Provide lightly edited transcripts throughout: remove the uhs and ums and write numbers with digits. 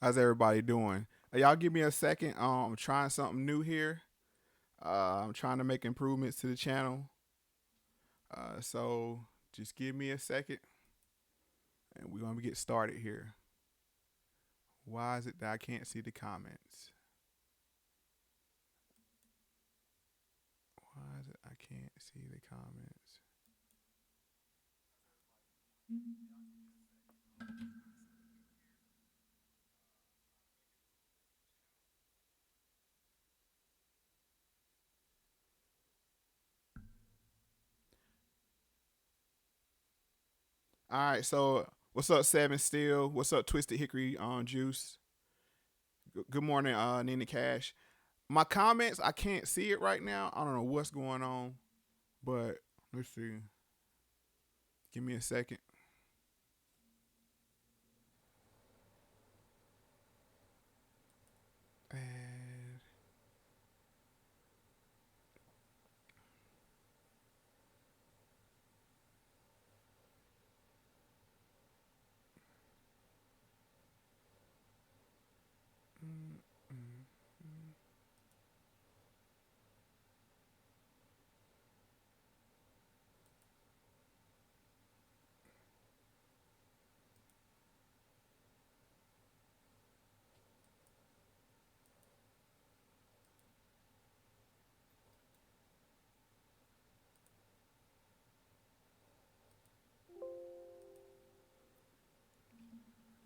How's everybody doing? Y'all give me a second. I'm trying something new here. I'm trying to make improvements to the channel. So just give me a second and we're going to get started here. Why is it that I can't see the comments? Why is it I can't see the comments? All right, so what's up, Seven Steel? What's up, Twisted Hickory on Juice? Good morning, Nina Cash. My comments, I can't see it right now. I don't know what's going on, but let's see. Give me a second. And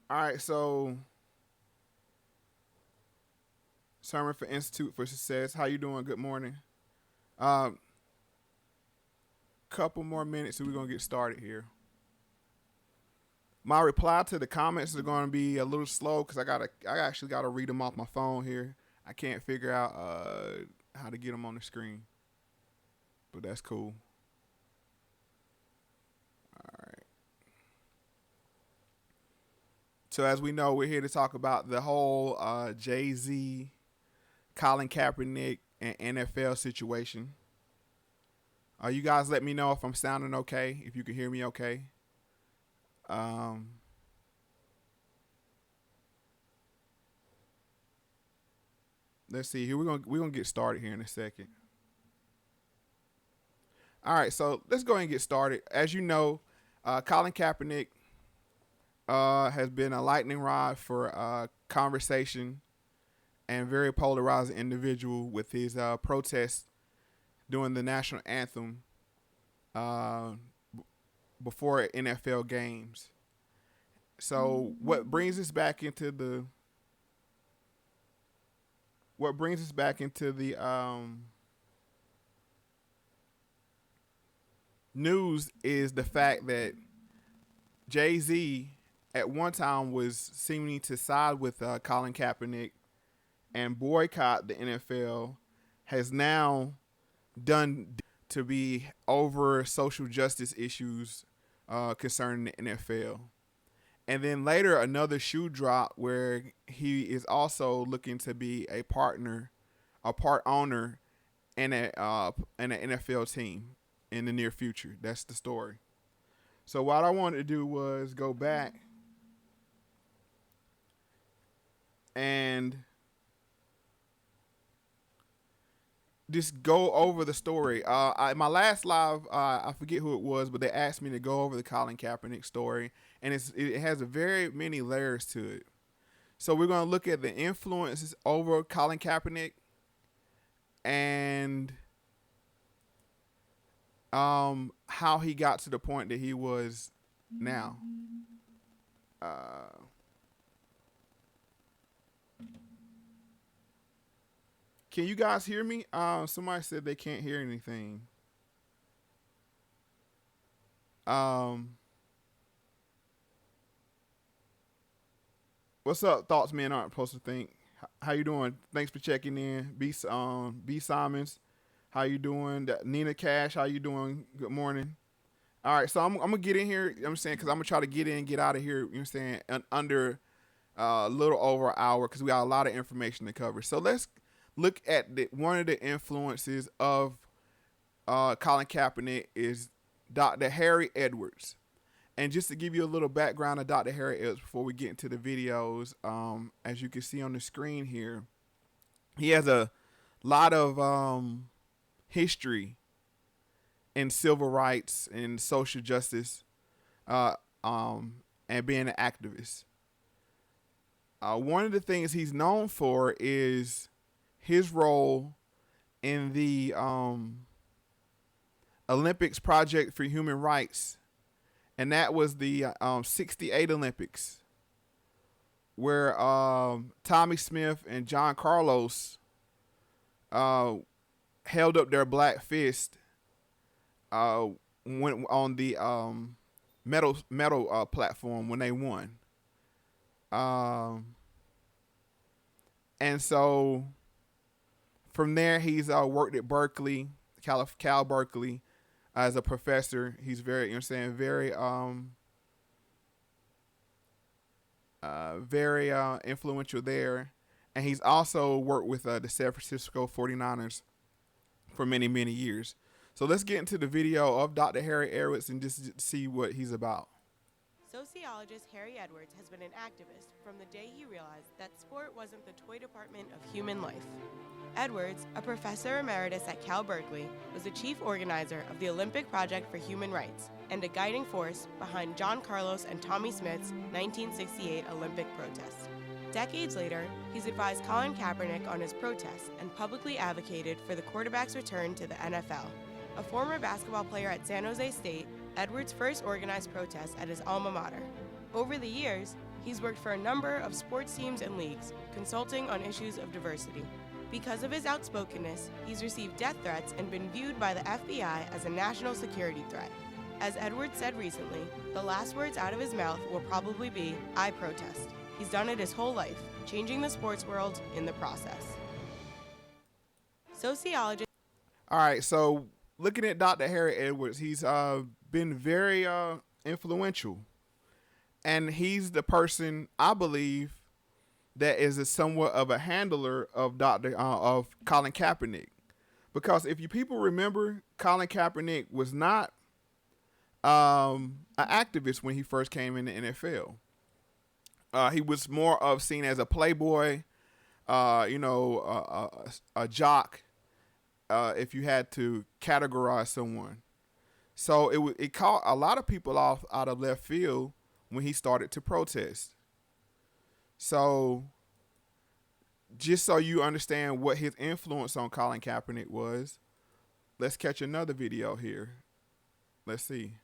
all right, so Sermon for Institute for Success. How you doing? Good morning. Um, Couple more minutes and we're gonna get started here. My reply to the comments are gonna be a little slow because I actually gotta read them off my phone here. I can't figure out how to get them on the screen, but that's cool. All right. So as we know, we're here to talk about the whole Jay Z, Colin Kaepernick, and NFL situation. You guys let me know if I'm sounding okay, if you can hear me okay. Um, let's see here. We're gonna get started here in a second. All right, so let's go ahead and get started. As you know, Colin Kaepernick has been a lightning rod for conversation and very polarizing individual with his protests during the national anthem uh, before NFL games. So what brings us back into the news is the fact that Jay Z at one time was seeming to side with Colin Kaepernick and boycott the NFL, has now done to be over social justice issues concerning the NFL. And then later, another shoe drop where he is also looking to be a partner, a part owner in an NFL team in the near future. That's the story. So what I wanted to do was go back and just go over the story. My last live, I forget who it was, but they asked me to go over the Colin Kaepernick story, and it has a very many layers to it. So we're gonna look at the influences over Colin Kaepernick and how he got to the point that he was now. Uh, can you guys hear me? Somebody said they can't hear anything. Um, what's up, thoughts men aren't supposed to think. How you doing? Thanks for checking in. B Simons, how you doing? Nina Cash, how you doing? Good morning. All right, so I'm gonna get in here. You know what I'm saying, because I'm gonna try to get in, get out of here. You know what I'm saying, under a little over an hour because we got a lot of information to cover. So let's look at one of the influences of Colin Kaepernick is Dr. Harry Edwards. And just to give you a little background of Dr. Harry Edwards before we get into the videos, as you can see on the screen here, he has a lot of history in civil rights and social justice, and being an activist. One of the things he's known for is his role in the Olympics Project for Human Rights, and that was the 68 Olympics, where Tommy Smith and John Carlos held up their black fist when on the medal platform when they won. And so from there, he's worked at Berkeley, Cal Berkeley, as a professor. He's very, very influential there. And he's also worked with the San Francisco 49ers for many, many years. So let's get into the video of Dr. Harry Edwards and just see what he's about. Sociologist Harry Edwards has been an activist from the day he realized that sport wasn't the toy department of human life. Edwards, a professor emeritus at Cal Berkeley, was the chief organizer of the Olympic Project for Human Rights and a guiding force behind John Carlos and Tommy Smith's 1968 Olympic protest. Decades later, he's advised Colin Kaepernick on his protests and publicly advocated for the quarterback's return to the NFL. A former basketball player at San Jose State, Edwards first organized protests at his alma mater. Over the years, he's worked for a number of sports teams and leagues, consulting on issues of diversity. Because of his outspokenness, he's received death threats and been viewed by the FBI as a national security threat. As Edwards said recently, the last words out of his mouth will probably be, "I protest." He's done it his whole life, changing the sports world in the process. Sociologist. All right, so looking at Dr. Harry Edwards, he's been very influential, and he's the person, I believe, that is somewhat of a handler of of Colin Kaepernick, because if you people remember, Colin Kaepernick was not an activist when he first came in the NFL. He was more of seen as a playboy, a jock, if you had to categorize someone. So it caught a lot of people off out of left field when he started to protest. So just so you understand what his influence on Colin Kaepernick was, let's catch another video here. Let's see.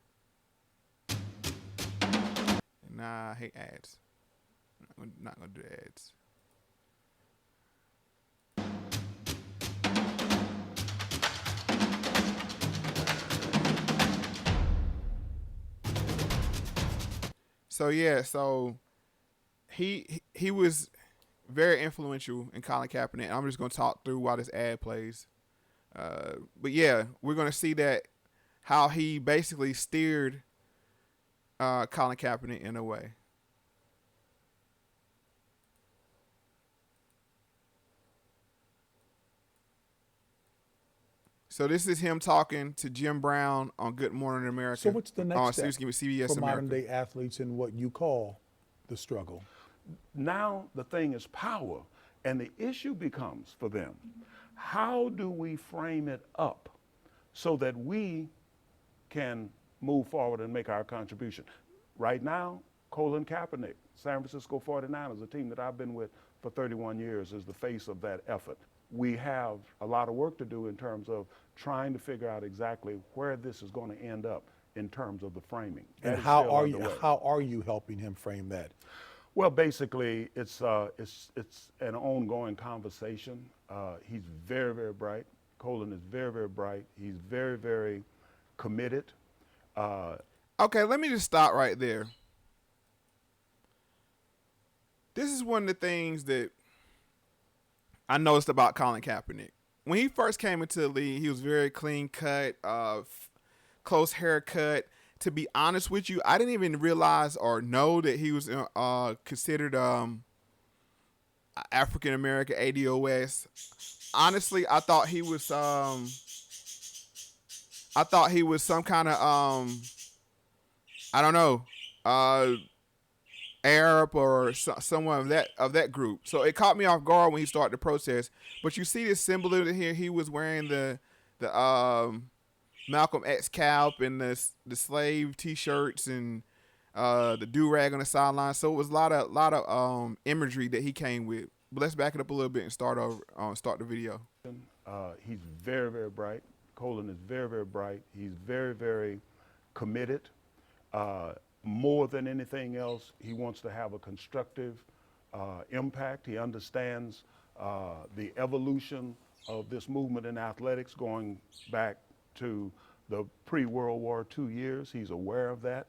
Nah, I hate ads. I'm not going to do ads. So he was very influential in Colin Kaepernick. I'm just going to talk through while this ad plays. But yeah, we're going to see that how he basically steered Colin Kaepernick in a way. So this is him talking to Jim Brown on Good Morning America. So what's the next step CBS for modern-day athletes in what you call the struggle? Now the thing is power, and the issue becomes for them, how do we frame it up so that we can move forward and make our contribution? Right now, Colin Kaepernick, San Francisco 49ers, a team that I've been with for 31 years, is the face of that effort. We have a lot of work to do in terms of trying to figure out exactly where this is going to end up in terms of the framing. And how are you helping him frame that? Well, basically, it's an ongoing conversation. He's very, very bright. Colin is very, very bright. He's very, very committed. Okay, let me just stop right there. This is one of the things that I noticed about Colin Kaepernick. When he first came into the league, he was very clean cut, close haircut. To be honest with you, I didn't even realize or know that he was considered African American ADOS. Honestly, I thought he was some kind of I don't know, Arab or someone of that group. So it caught me off guard when he started the protest. But you see this symbolism here. He was wearing the Malcolm X cap and the slave T-shirts and the do rag on the sideline. So it was a lot of imagery that he came with. But let's back it up a little bit and start the video. He's very, very bright. Colin is very, very bright. He's very, very committed. More than anything else, he wants to have a constructive impact. He understands the evolution of this movement in athletics going back to the pre-World War II years. He's aware of that.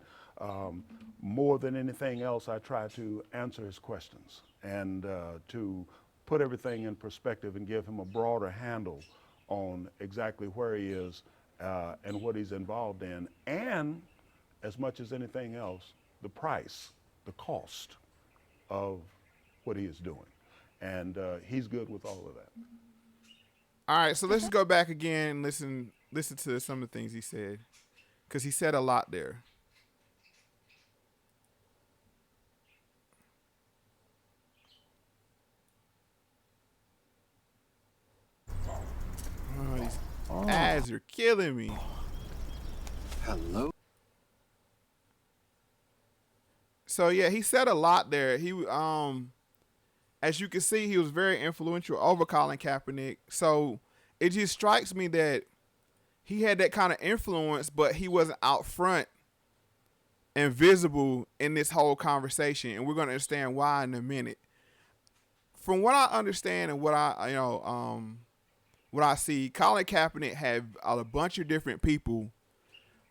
More than anything else, I try to answer his questions and to put everything in perspective and give him a broader handle on exactly where he is and what he's involved in, and as much as anything else, the price, the cost of what he is doing. And he's good with all of that. All right, so let's just go back again and listen to some of the things he said, because he said a lot there. Oh, these ads are killing me. Hello. So yeah, he said a lot there. He as you can see, he was very influential over Colin Kaepernick. So it just strikes me that he had that kind of influence, but he wasn't out front and visible in this whole conversation. And we're going to understand why in a minute. From what I understand and what I see, Colin Kaepernick had a bunch of different people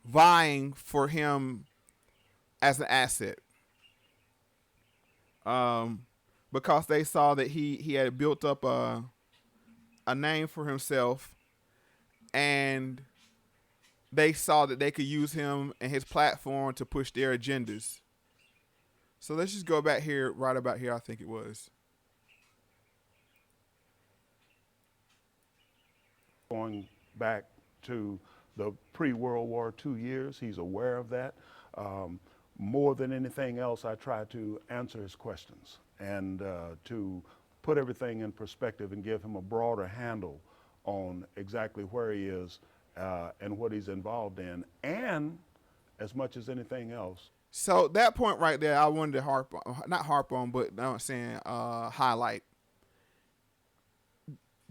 vying for him as an asset. Because they saw that he had built up a name for himself, and they saw that they could use him and his platform to push their agendas. So let's just go back here, right about here, I think it was. Going back to the pre-World War II years, he's aware of that. More than anything else, I try to answer his questions and to put everything in perspective and give him a broader handle on exactly where he is and what he's involved in, and as much as anything else. So that point right there, I wanted to highlight.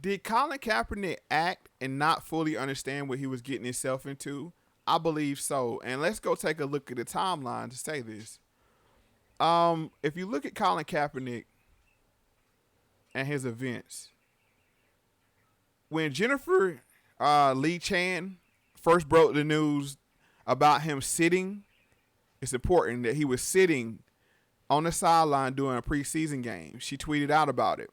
Did Colin Kaepernick act and not fully understand what he was getting himself into? I believe so. And let's go take a look at the timeline to say this. If you look at Colin Kaepernick and his events, when Jennifer Lee Chan first broke the news about him sitting, it's important that he was sitting on the sideline during a preseason game. She tweeted out about it.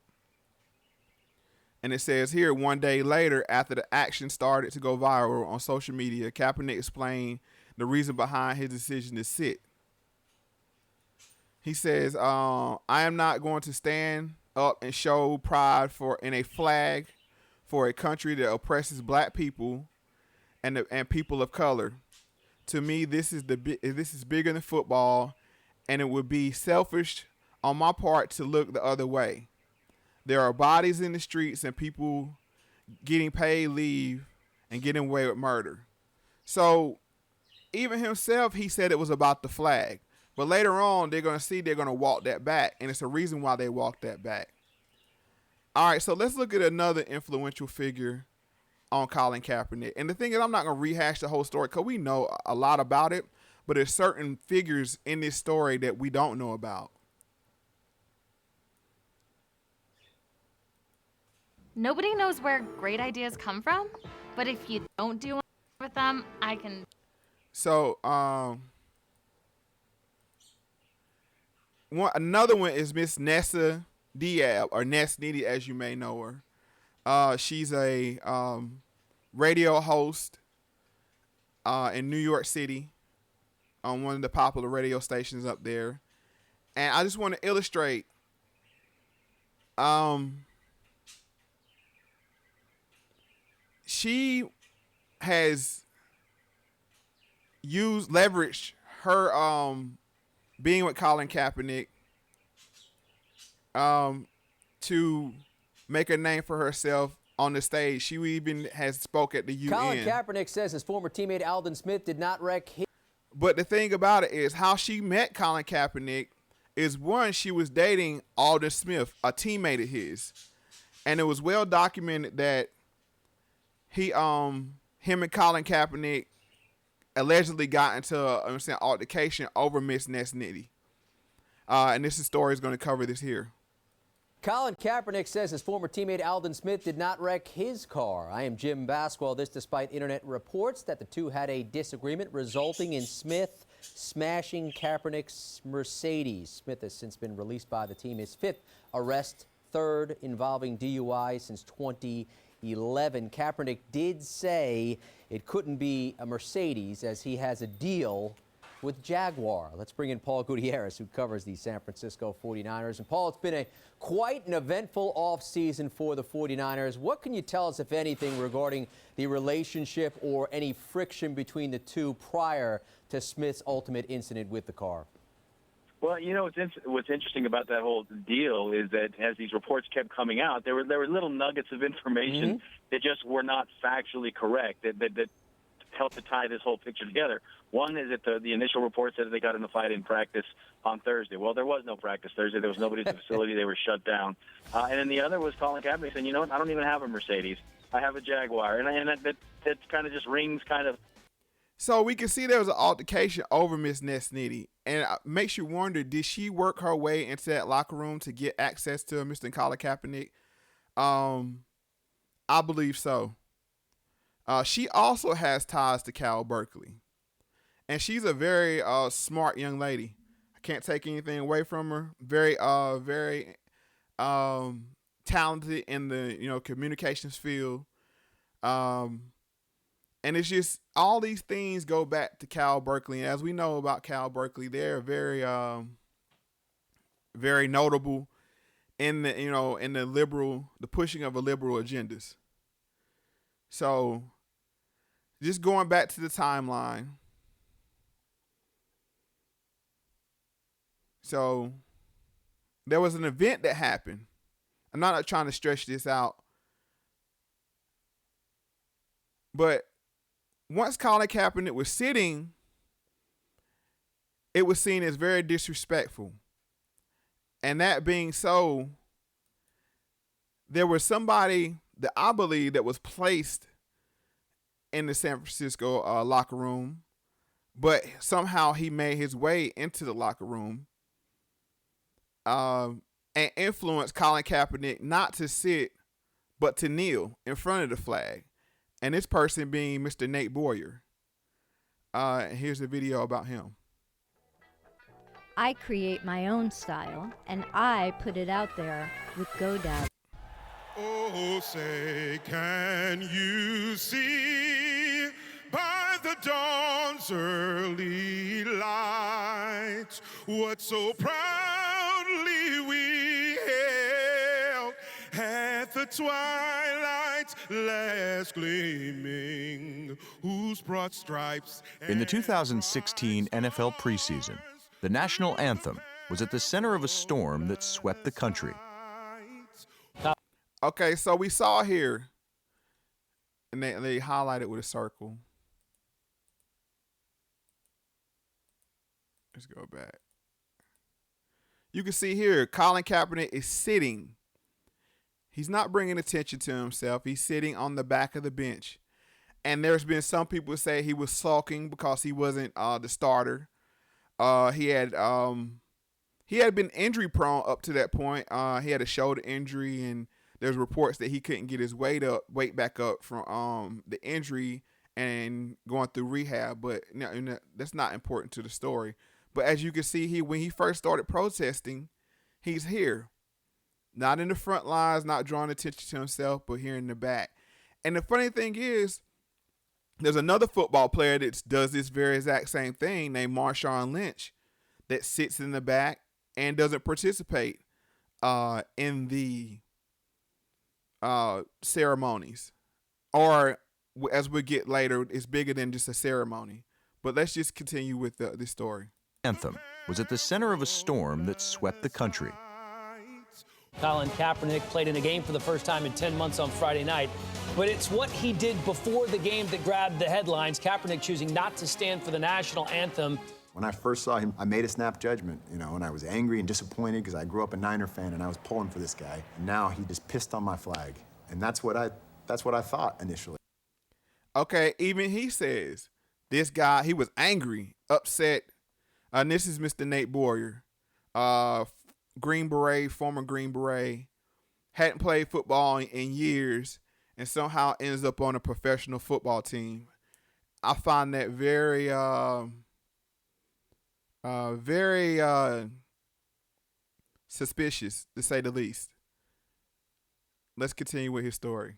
And it says here, one day later, after the action started to go viral on social media, Kaepernick explained the reason behind his decision to sit. He says, I am not going to stand up and show pride in a flag for a country that oppresses black people and people of color. To me, this is bigger than football, and it would be selfish on my part to look the other way. There are bodies in the streets and people getting paid leave and getting away with murder. So even himself, he said it was about the flag. But later on, they're going to walk that back. And it's a reason why they walked that back. All right, so let's look at another influential figure on Colin Kaepernick. And the thing is, I'm not going to rehash the whole story because we know a lot about it. But there's certain figures in this story that we don't know about. Nobody knows where great ideas come from, but if you don't do with them, I can. So, another one is Miss Nessa Diab, or Ness Nitty, as you may know her. She's a radio host in New York City on one of the popular radio stations up there. And I just want to illustrate she has leveraged her being with Colin Kaepernick to make a name for herself on the stage. She even has spoke at the UN. Colin Kaepernick says his former teammate Alden Smith did not wreck his. But the thing about it is how she met Colin Kaepernick is, one, she was dating Alden Smith, a teammate of his. And it was well documented that him and Colin Kaepernick allegedly got into an altercation over Miss Ness-Nitty. And this story is going to cover this here. Colin Kaepernick says his former teammate Alden Smith did not wreck his car. I am Jim Basquell. This despite internet reports that the two had a disagreement resulting in Smith smashing Kaepernick's Mercedes. Smith has since been released by the team. His fifth arrest, third involving DUI since 2011. Kaepernick did say it couldn't be a Mercedes as he has a deal with Jaguar. Let's bring in Paul Gutierrez, who covers the San Francisco 49ers. And Paul, it's been quite an eventful offseason for the 49ers. What can you tell us, if anything, regarding the relationship or any friction between the two prior to Smith's ultimate incident with the car? Well, you know, what's interesting about that whole deal is that as these reports kept coming out, there were little nuggets of information that just were not factually correct, that helped to tie this whole picture together. One is that the initial report said that they got in a fight in practice on Thursday. Well, there was no practice Thursday. There was nobody at the facility. They were shut down. And then the other was Colin Kaepernick saying, you know what, I don't even have a Mercedes. I have a Jaguar. And that kind of just rings kind of. So we can see there was an altercation over Miss Ness-Nitty. And it makes you wonder, did she work her way into that locker room to get access to Mr. Colin Kaepernick? I believe so. She also has ties to Cal Berkeley. And she's a very smart young lady. I can't take anything away from her. Very talented in the communications field. And it's just all these things go back to Cal Berkeley. And as we know about Cal Berkeley, they're very very notable in the pushing of liberal agendas. So just going back to the timeline. So there was an event that happened. I'm not trying to stretch this out. But once Colin Kaepernick was sitting, it was seen as very disrespectful. And that being so, there was somebody that I believe that was placed in the San Francisco locker room, but somehow he made his way into the locker room and influenced Colin Kaepernick not to sit, but to kneel in front of the flag. And this person being Mr. Nate Boyer. Here's a video about him. I create my own style, and I put it out there with GoDaddy. Oh, say, can you see by the dawn's early light what so proudly we hailed at the twilight's last gleaming, whose broad stripes. In the 2016 NFL preseason, the national anthem was at the center of a storm that swept the country. Okay, so we saw here, and they highlighted with a circle. Let's go back. You can see here, Colin Kaepernick is sitting. He's not bringing attention to himself. He's sitting on the back of the bench. And there's been some people say he was sulking because he wasn't the starter. He had been injury prone up to that point. He had a shoulder injury, and there's reports that he couldn't get his weight back up from the injury and going through rehab. But that's not important to the story. But as you can see, when he first started protesting, he's here, not in the front lines, not drawing attention to himself, but here in the back. And the funny thing is, there's another football player that does this very exact same thing named Marshawn Lynch that sits in the back and doesn't participate in the ceremonies. Or, as we get later, it's bigger than just a ceremony. But let's just continue with the story. Anthem was at the center of a storm that swept the country. Colin Kaepernick played in a game for the first time in 10 months on Friday night. But it's what he did before the game that grabbed the headlines. Kaepernick choosing not to stand for the national anthem. When I first saw him, I made a snap judgment, and I was angry and disappointed because I grew up a Niner fan and I was pulling for this guy. And now he just pissed on my flag. And that's what I thought initially. Okay, even he says this guy, he was angry, upset. And this is Mr. Nate Boyer, Green Beret, former Green Beret, hadn't played football in years, and somehow ends up on a professional football team. I find that very, very suspicious, to say the least. Let's continue with his story.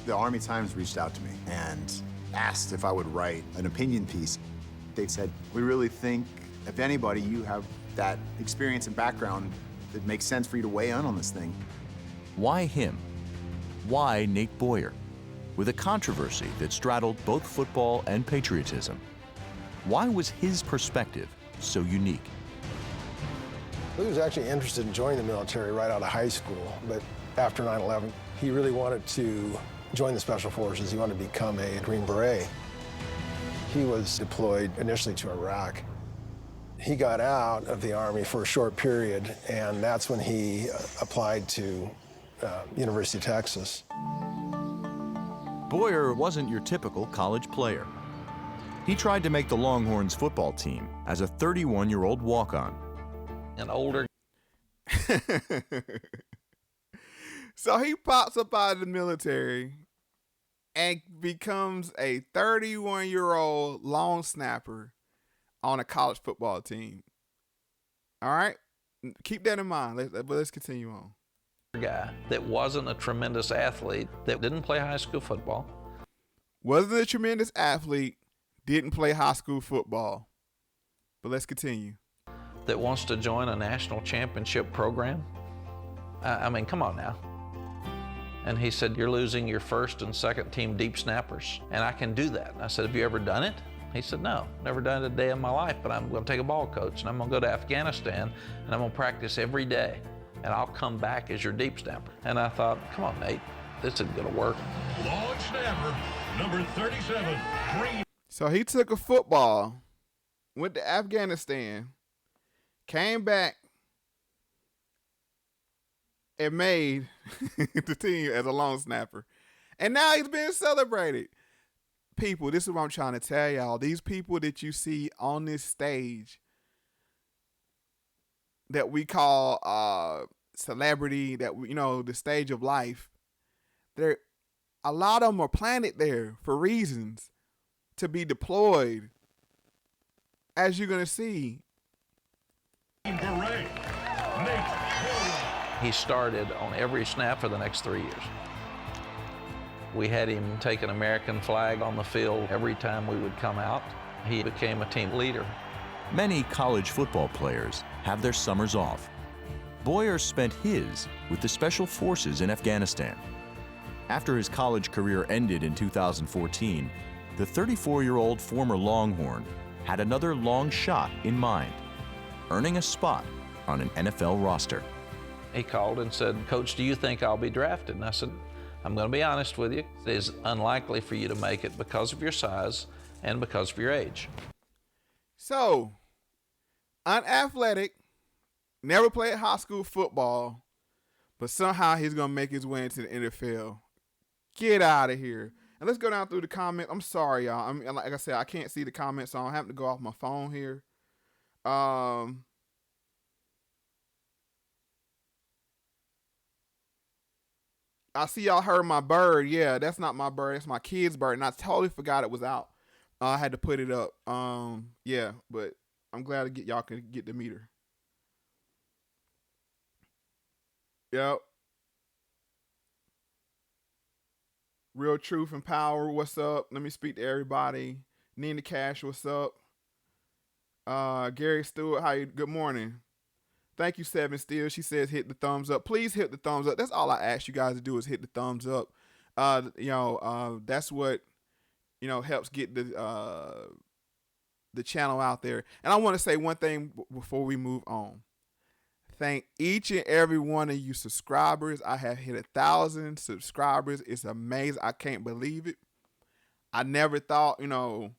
The Army Times reached out to me and asked if I would write an opinion piece. They said, we really think, if anybody, you have that experience and background that makes sense for you to weigh in on this thing. Why him? Why Nate Boyer? With a controversy that straddled both football and patriotism. Why was his perspective so unique? He was actually interested in joining the military right out of high school, but after 9/11, he really wanted to join the Special Forces. He wanted to become a Green Beret. He was deployed initially to Iraq. He got out of the Army for a short period, and that's when he applied to University of Texas. Boyer wasn't your typical college player. He tried to make the Longhorns football team as a 31-year-old walk-on. An older. So he pops up out of the military and becomes a 31-year-old long snapper on a college football team. All right? Keep that in mind. Let's continue on. Guy that wasn't a tremendous athlete, that didn't play high school football. Wasn't a tremendous athlete, didn't play high school football. But let's continue. That wants to join a national championship program. I mean, come on now. And he said, you're losing your first and second team deep snappers, and I can do that. And I said, have you ever done it? He said, no, never done it a day in my life, but I'm going to take a ball coach, and I'm going to go to Afghanistan, and I'm going to practice every day, and I'll come back as your deep snapper. And I thought, come on, Nate, this isn't going to work. Long snapper, number 37, Green. So he took a football, went to Afghanistan, came back, and made the team as a long snapper. And now he's being celebrated. People, this is what I'm trying to tell y'all. These people that you see on this stage that we call celebrity, that we, the stage of life, a lot of them are planted there for reasons to be deployed, as you're going to see. He started on every snap for the next 3 years. We had him take an American flag on the field every time we would come out. He became a team leader. Many college football players have their summers off. Boyer spent his with the Special Forces in Afghanistan. After his college career ended in 2014, the 34-year-old former Longhorn had another long shot in mind, earning a spot on an NFL roster. He called and said, Coach, do you think I'll be drafted? And I said, I'm going to be honest with you. It is unlikely for you to make it because of your size and because of your age. So, unathletic, never played high school football, but somehow he's going to make his way into the NFL. Get out of here. And let's go down through the comments. I'm sorry, y'all. I mean, like I said, I can't see the comments, so I'm having to go off my phone here. I see y'all heard my bird. Yeah, that's not my bird. That's my kid's bird. And I totally forgot it was out. I had to put it up. Yeah, but I'm glad y'all can get the meter. Yep. Real Truth and Power, what's up? Let me speak to everybody. Nina Cash, what's up? Gary Stewart, good morning. Thank you, Seven Steel. She says hit the thumbs up. Please hit the thumbs up. That's all I ask you guys to do is hit the thumbs up. That's what helps get the channel out there. And I want to say one thing before we move on. Thank each and every one of you subscribers. I have hit 1,000 subscribers. It's amazing. I can't believe it. I never thought, one,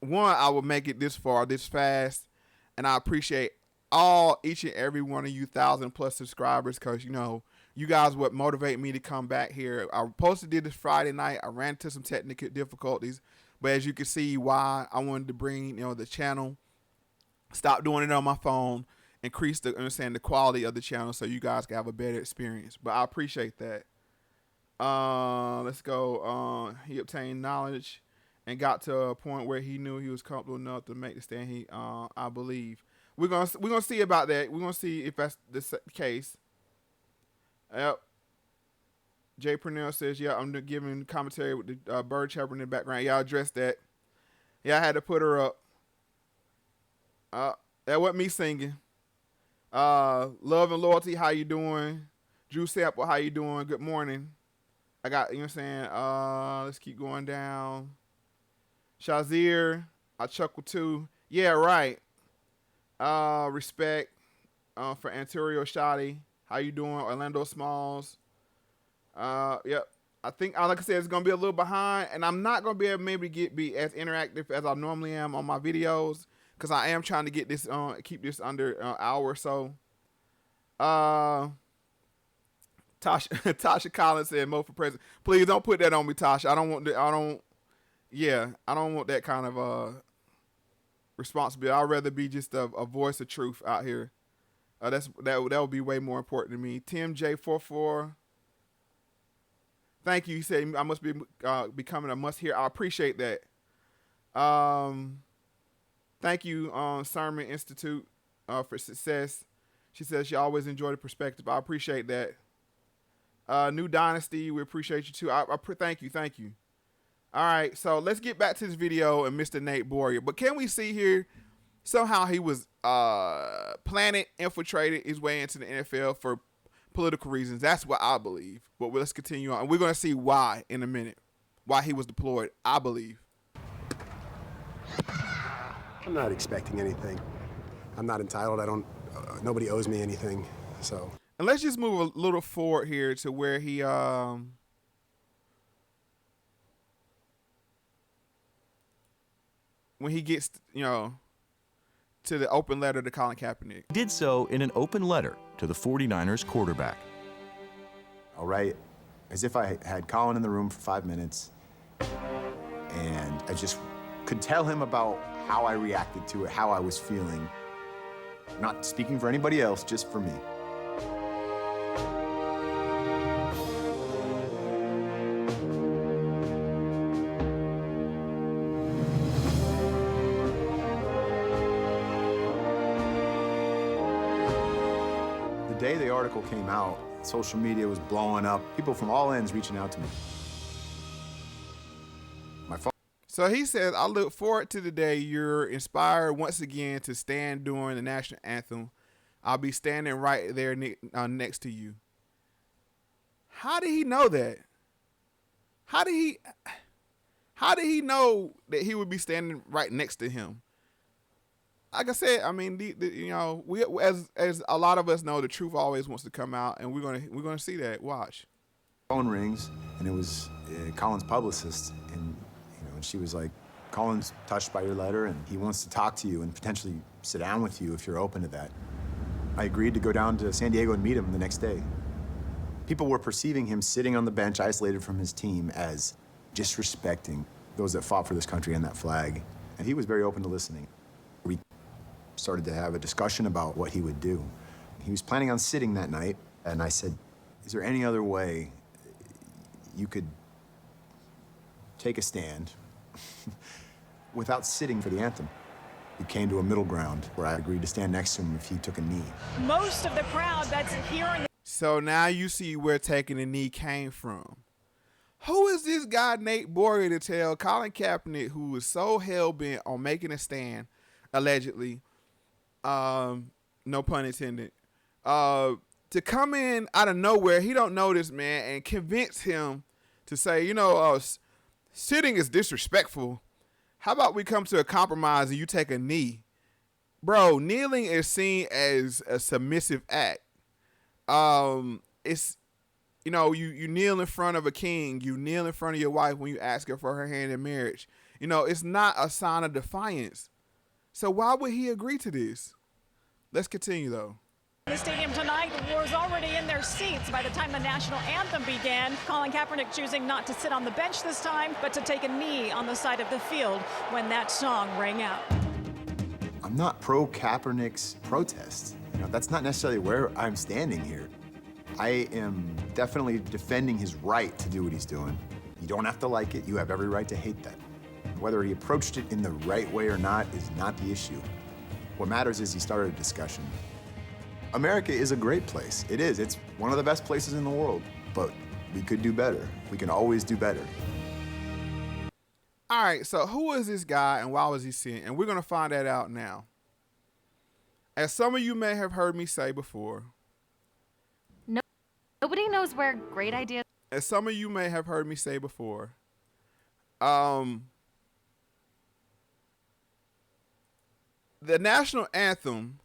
I would make it this far, this fast. And I appreciate each and every one of you 1,000+ subscribers, because, you guys what motivate me to come back here. I posted it this Friday night. I ran into some technical difficulties. But as you can see why I wanted to bring, the channel, stop doing it on my phone, increase the quality of the channel so you guys can have a better experience. But I appreciate that. Let's go. He obtained knowledge and got to a point where he knew he was comfortable enough to make the stand. I believe we're gonna see about that. We're gonna see if that's the case. Yep. Jay Purnell says, yeah, I'm giving commentary with the bird chirping in the background. Yeah, I addressed that. Yeah, I had to put her up. That wasn't me singing. Love and Loyalty, how you doing? Drew Sample, how you doing? Good morning. I got, let's keep going down. Shazir, I chuckle too. Yeah, right. Respect for Antonio Shoddy. How you doing? Orlando Smalls. Yep. I think, like I said, it's gonna be a little behind, and I'm not gonna be able maybe be as interactive as I normally am on my videos, because I am trying to get this keep this under an hour or so. Tasha Collins said, "Mo for president." Please don't put that on me, Tasha. I don't want that kind of responsibility. I'd rather be just a voice of truth out here. That would be way more important to me. Tim J44. Thank you. He said I must be becoming a must hear. I appreciate that. Thank you, Sermon Institute, for success. She says she always enjoy the perspective. I appreciate that. New Dynasty, we appreciate you too. Thank you. All right, so let's get back to this video and Mr. Nate Boyer. But can we see here, somehow he was infiltrated his way into the NFL for political reasons. That's what I believe. But let's continue on. We're going to see why in a minute. Why he was deployed, I believe. I'm not expecting anything. I'm not entitled. Nobody owes me anything, so. And let's just move a little forward here to where he, when he gets, to the open letter to Colin Kaepernick. He did so in an open letter to the 49ers quarterback. I'll write as if I had Colin in the room for 5 minutes, and I just could tell him about how I reacted to it, how I was feeling. Not speaking for anybody else, just for me. The day the article came out, social media was blowing up. People from all ends reaching out to me. My phone. So he says, I look forward to the day you're inspired once again to stand during the national anthem. I'll be standing right there next to you. How did he know that? How did he know that he would be standing right next to him? Like I said, I mean, we as a lot of us know, the truth always wants to come out, and we're gonna see that. Watch. Phone rings, and it was Colin's publicist, and and she was like, "Colin's touched by your letter, and he wants to talk to you and potentially sit down with you if you're open to that." I agreed to go down to San Diego and meet him the next day. People were perceiving him sitting on the bench, isolated from his team, as disrespecting those that fought for this country and that flag, and he was very open to listening. We started to have a discussion about what he would do. He was planning on sitting that night, and I said, "Is there any other way you could take a stand without sitting for the anthem?" We came to a middle ground where I agreed to stand next to him if he took a knee. Most of the crowd that's here in the So now you see where taking a knee came from. Who is this guy Nate Boyer to tell Colin Kaepernick, who was so hell-bent on making a stand, allegedly, no pun intended, to come in out of nowhere, he don't know this man, and convince him to say, Sitting is disrespectful. How about we come to a compromise and you take a knee? Bro, kneeling is seen as a submissive act. It's, you know, you kneel in front of a king. You kneel in front of your wife when you ask her for her hand in marriage. You know, it's not a sign of defiance. So why would he agree to this? Let's continue, though. The stadium tonight was already in their seats by the time the national anthem began. Colin Kaepernick choosing not to sit on the bench this time, but to take a knee on the side of the field when that song rang out. I'm not pro Kaepernick's protest. You know, that's not necessarily where I'm standing here. I am definitely defending his right to do what he's doing. You don't have to like it. You have every right to hate that. Whether he approached it in the right way or not is not the issue. What matters is he started a discussion. America is a great place. It is. It's one of the best places in the world. But we could do better. We can always do better. All right, so who is this guy and why was he sent? And we're going to find that out now. As some of you may have heard me say before. Nobody knows where great ideas. As some of you may have heard me say before. The national anthem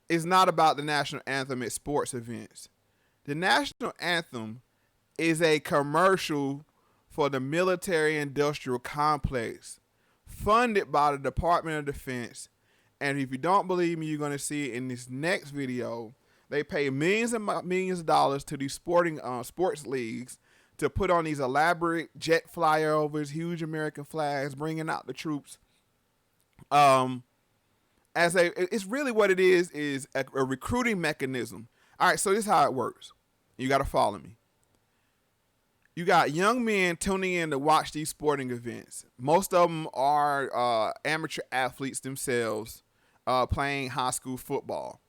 is not about the national anthem at sports events. The national anthem is a commercial for the military-industrial complex funded by the Department of Defense. And if you don't believe me, you're going to see it in this next video. They pay millions and millions of dollars to these sports leagues to put on these elaborate jet flyovers, huge American flags, bringing out the troops. It's really what it is a recruiting mechanism. All right, so this is how it works. You got to follow me. You got young men tuning in to watch these sporting events. Most of them are amateur athletes themselves playing high school football.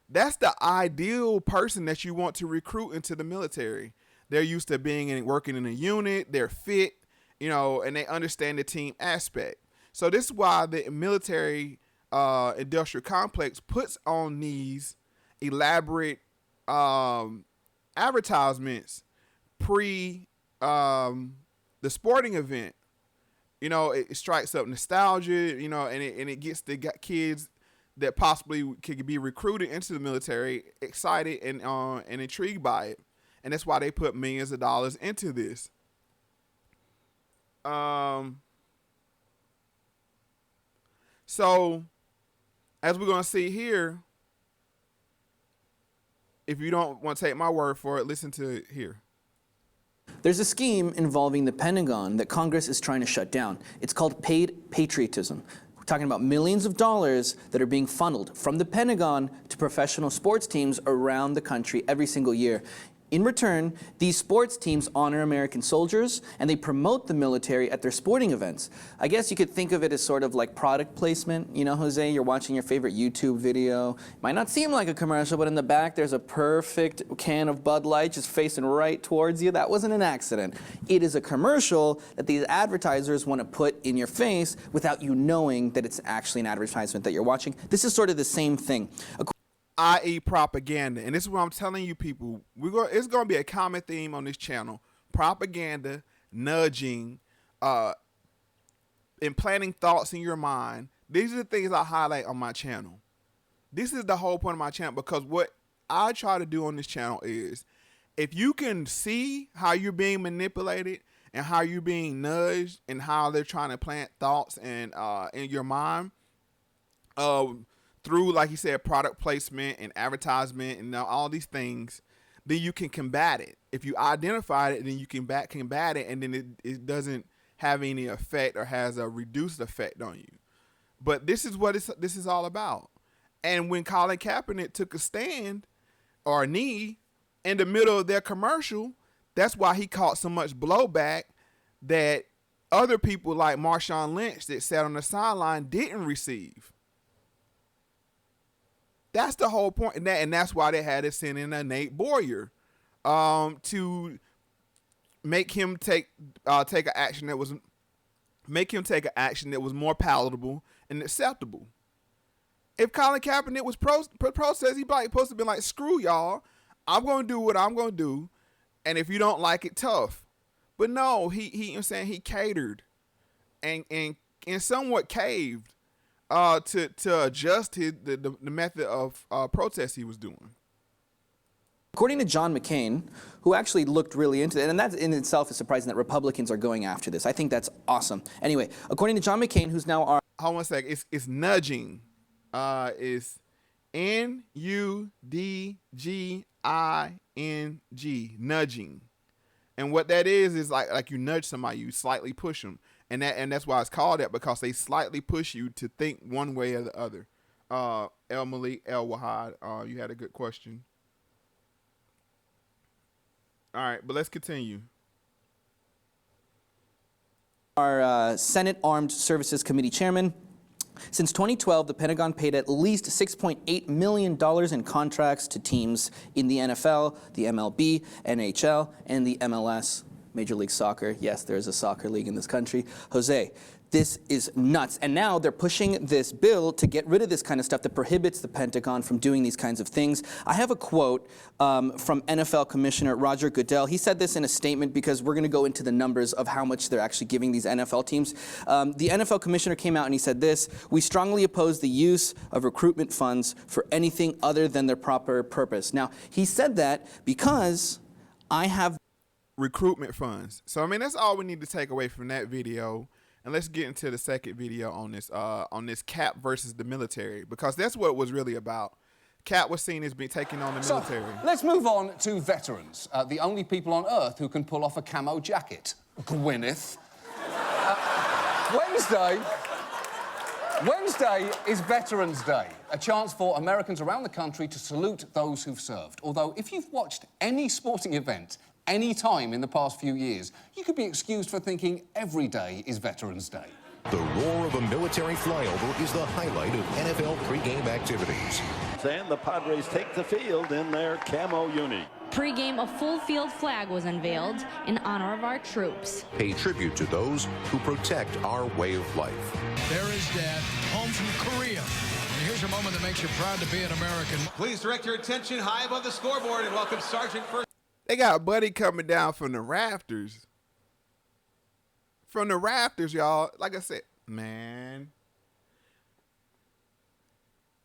That's the ideal person that you want to recruit into the military. They're used to working in a unit. They're fit, you know, and they understand the team aspect. So this is why the military industrial complex puts on these elaborate advertisements pre the sporting event. You know, it strikes up nostalgia, you know, and it gets the kids that possibly could be recruited into the military excited and intrigued by it. And that's why they put millions of dollars into this. So, as we're going to see here, if you don't want to take my word for it, listen to it here. There's a scheme involving the Pentagon that Congress is trying to shut down. It's called paid patriotism. We're talking about millions of dollars that are being funneled from the Pentagon to professional sports teams around the country every single year. In return, these sports teams honor American soldiers and they promote the military at their sporting events. I guess you could think of it as sort of like product placement. You know, Jose, you're watching your favorite YouTube video. It might not seem like a commercial, but in the back there's a perfect can of Bud Light just facing right towards you. That wasn't an accident. It is a commercial that these advertisers want to put in your face without you knowing that it's actually an advertisement that you're watching. This is sort of the same thing. I.e. propaganda. And this is what I'm telling you people. It's going to be a common theme on this channel. Propaganda, nudging, implanting thoughts in your mind. These are the things I highlight on my channel. This is the whole point of my channel, because what I try to do on this channel is, if you can see how you're being manipulated and how you're being nudged and how they're trying to plant thoughts in your mind, through, like he said, product placement and advertisement and all these things, then you can combat it. If you identify it, then you can combat it, and then it doesn't have any effect or has a reduced effect on you. But this is what this is all about. And when Colin Kaepernick took a stand or a knee in the middle of their commercial, that's why he caught so much blowback that other people like Marshawn Lynch that sat on the sideline didn't receive. That's the whole point, and that's why they had to send in a Nate Boyer to make him take an action that was more palatable and acceptable. If Colin Kaepernick was protest, he'd supposed to be like, screw y'all, I'm going to do what I'm going to do, and if you don't like it, tough. But no, he you know what I'm saying, he catered and somewhat caved to adjust the method of protest he was doing. According to John McCain, who actually looked really into it, and that in itself is surprising that Republicans are going after this. I think that's awesome. Anyway, according to John McCain, who's now our... Hold on a sec. It's nudging. It's NUDGING. Nudging. And what that is like you nudge somebody, you slightly push them. And that's why it's called that, because they slightly push you to think one way or the other. El Malik, El Wahad, you had a good question. All right, but let's continue. Our Senate Armed Services Committee chairman. Since 2012, the Pentagon paid at least $6.8 million in contracts to teams in the NFL, the MLB, NHL, and the MLS, Major League Soccer. Yes, there is a soccer league in this country. Jose, this is nuts. And now they're pushing this bill to get rid of this kind of stuff that prohibits the Pentagon from doing these kinds of things. I have a quote from NFL Commissioner Roger Goodell. He said this in a statement because we're going to go into the numbers of how much they're actually giving these NFL teams. The NFL Commissioner came out and he said this: "We strongly oppose the use of recruitment funds for anything other than their proper purpose." Now, he said that because I have recruitment funds. So, I mean, that's all we need to take away from that video. And let's get into the second video on this Cap versus the military, because that's what it was really about. Cap was seen as being taking on the military. So, let's move on to veterans, the only people on Earth who can pull off a camo jacket. Gwyneth. Wednesday is Veterans Day, a chance for Americans around the country to salute those who've served. Although, if you've watched any sporting event any time in the past few years, you could be excused for thinking every day is Veterans Day. The roar of a military flyover is the highlight of NFL pregame activities. And the Padres take the field in their camo uni. Pre-game, a full field flag was unveiled in honor of our troops. Pay tribute to those who protect our way of life. There is Dad, home from Korea. And here's a moment that makes you proud to be an American. Please direct your attention high above the scoreboard and welcome Sergeant First. They got Buddy coming down from the rafters. From the rafters, y'all. Like I said, man.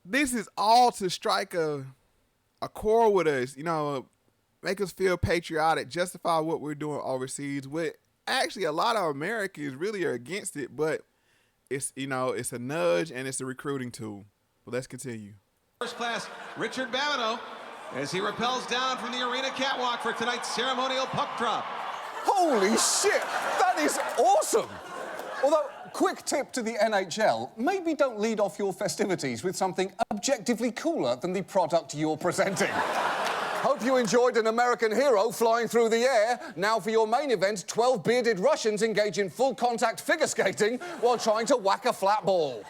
This is all to strike a chord with us, you know, make us feel patriotic, justify what we're doing overseas. With actually a lot of Americans really are against it, but it's, you know, it's a nudge and it's a recruiting tool. But let's continue. First class Richard Babineau as he rappels down from the arena catwalk for tonight's ceremonial puck drop. Holy shit, that is awesome! Although, quick tip to the NHL, maybe don't lead off your festivities with something objectively cooler than the product you're presenting. Hope you enjoyed an American hero flying through the air. Now for your main event, 12 bearded Russians engage in full-contact figure skating while trying to whack a flat ball.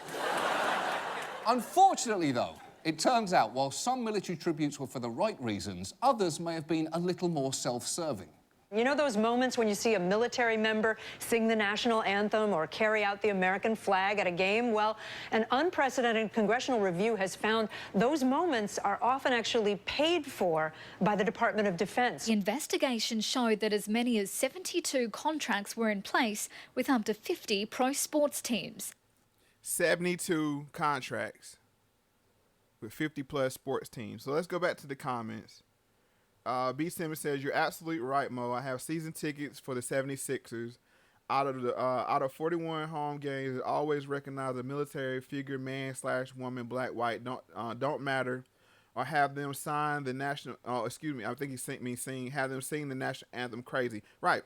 Unfortunately, though, it turns out while some military tributes were for the right reasons, others may have been a little more self-serving. You know those moments when you see a military member sing the national anthem or carry out the American flag at a game? Well, an unprecedented congressional review has found those moments are often actually paid for by the Department of Defense. The investigation showed that as many as 72 contracts were in place with up to 50 pro sports teams. 72 contracts with 50 plus sports teams. So let's go back to the comments. B. Simmons says, "You're absolutely right, Mo. I have season tickets for the 76ers. Out of 41 home games, it always recognize a military figure, man/woman, black, white, don't matter, or have them sign the national. Oh, excuse me. I think he sent me sing. Have them sing the national anthem. Crazy, right?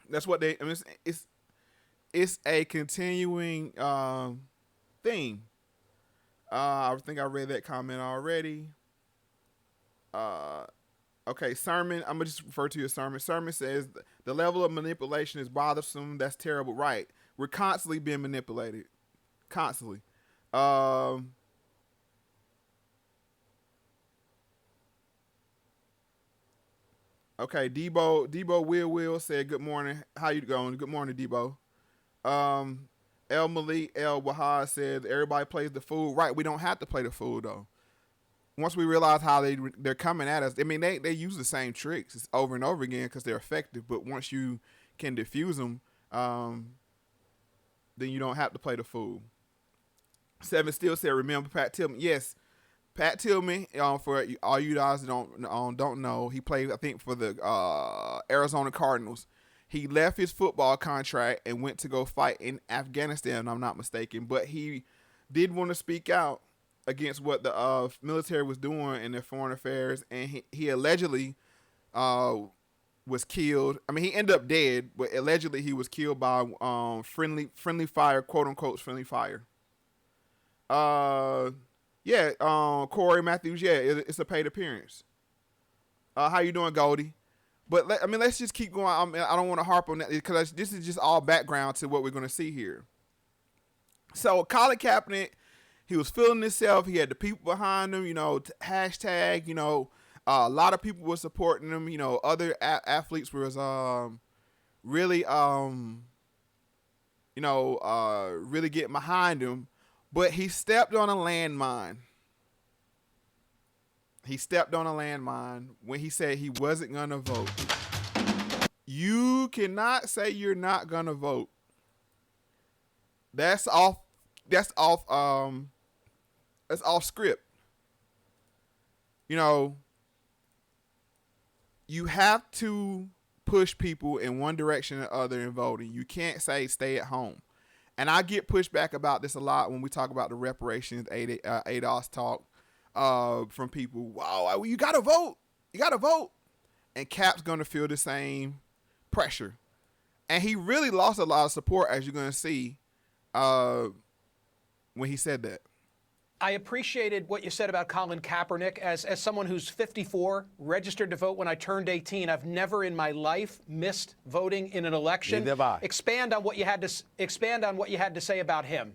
That's what they. I mean, it's a continuing theme. I think I read that comment already. Okay, Sermon, I'm going to just refer to your Sermon. Sermon says, the level of manipulation is bothersome. That's terrible. Right. We're constantly being manipulated. Constantly. Okay, Debo Will said, good morning. How you going? Good morning, Debo. El Malik El Wahad said, everybody plays the fool. Right, we don't have to play the fool, though. once we realize how they're coming at us, I mean, they use the same tricks over and over again because they're effective. But once you can diffuse them, then you don't have to play the fool. Seven still said, remember Pat Tillman? Yes, Pat Tillman. For all you guys that don't know, he played, I think, for the Arizona Cardinals. He left his football contract and went to go fight in Afghanistan, if I'm not mistaken. But he did want to speak out against what the military was doing in their foreign affairs, and he allegedly was killed. I mean, he ended up dead, but allegedly he was killed by friendly fire, quote unquote friendly fire. Corey Matthews, it's a paid appearance. How you doing, Goldie? But let's just keep going. I don't want to harp on that because this is just all background to what we're going to see here. So Colin Kaepernick, he was feeling himself. He had the people behind him, hashtag, a lot of people were supporting him. Other athletes was really, really getting behind him. But he stepped on a landmine. He stepped on a landmine when he said he wasn't going to vote. You cannot say you're not going to vote. That's off script. You have to push people in one direction or the other in voting. You can't say stay at home. And I get pushback about this a lot when we talk about the reparations, ADOS talk from people. Wow, you got to vote. You got to vote. And Cap's going to feel the same pressure. And he really lost a lot of support, as you're going to see when he said that. I appreciated what you said about Colin Kaepernick. As someone who's 54, registered to vote when I turned 18, I've never in my life missed voting in an election. Neither have I. Expand on what you had to say about him.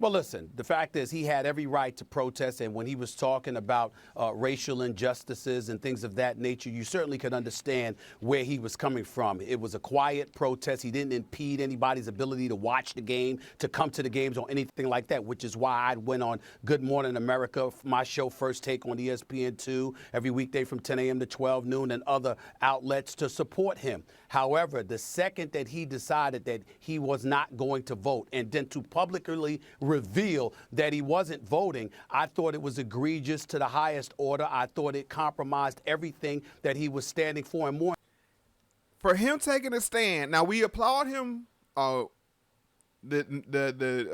Well, listen, the fact is he had every right to protest, and when he was talking about racial injustices and things of that nature, you certainly could understand where he was coming from. It was a quiet protest. He didn't impede anybody's ability to watch the game, to come to the games or anything like that, which is why I went on Good Morning America, my show First Take on ESPN2, every weekday from 10 a.m. to 12 noon, and other outlets to support him. However, the second that he decided that he was not going to vote, and then to publicly reveal that he wasn't voting, I thought it was egregious to the highest order. I thought it compromised everything that he was standing for, and more. For him taking a stand, now we applaud him. The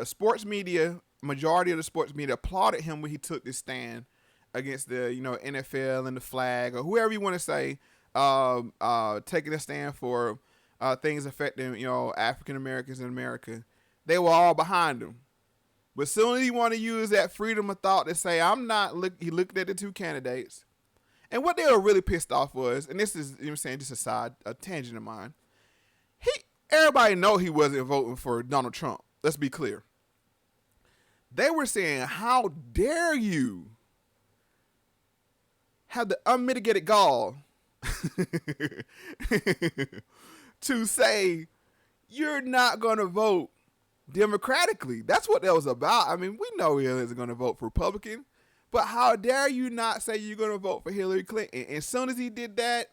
sports media, majority of the sports media applauded him when he took this stand against the NFL and the flag or whoever you want to say, taking a stand for things affecting African Americans in America. They were all behind him. But soon as he want to use that freedom of thought to say, I'm not, he looked at the two candidates. And what they were really pissed off was, and this is, just a tangent of mine. Everybody know he wasn't voting for Donald Trump. Let's be clear. They were saying, how dare you have the unmitigated gall to say you're not going to vote democratically. That's what that was about. I mean, we know he isn't going to vote for Republican, but how dare you not say you're going to vote for Hillary Clinton? And as soon as he did that,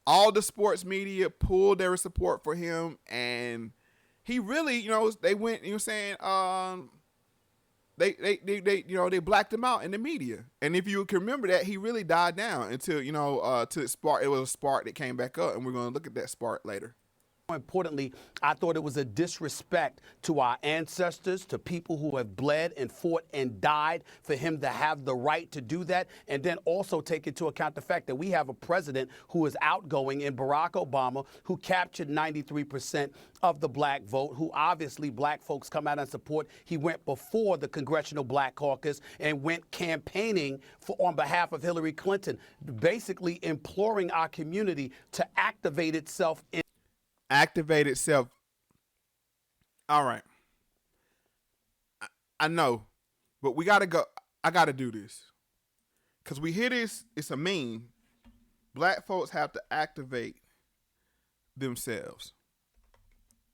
all the sports media pulled their support for him, and he really, they went, they blacked him out in the media. And if you can remember that, he really died down until, till it was a spark that came back up, and we're going to look at that spark later. More importantly, I thought it was a disrespect to our ancestors, to people who have bled and fought and died, for him to have the right to do that, and then also take into account the fact that we have a president who is outgoing in Barack Obama, who captured 93% of the black vote, who obviously black folks come out and support. He went before the Congressional Black Caucus and went campaigning on behalf of Hillary Clinton, basically imploring our community to activate itself in Activate itself. All right. I know, but we got to go. I got to do this. Because we hear this, it's a meme. Black folks have to activate themselves.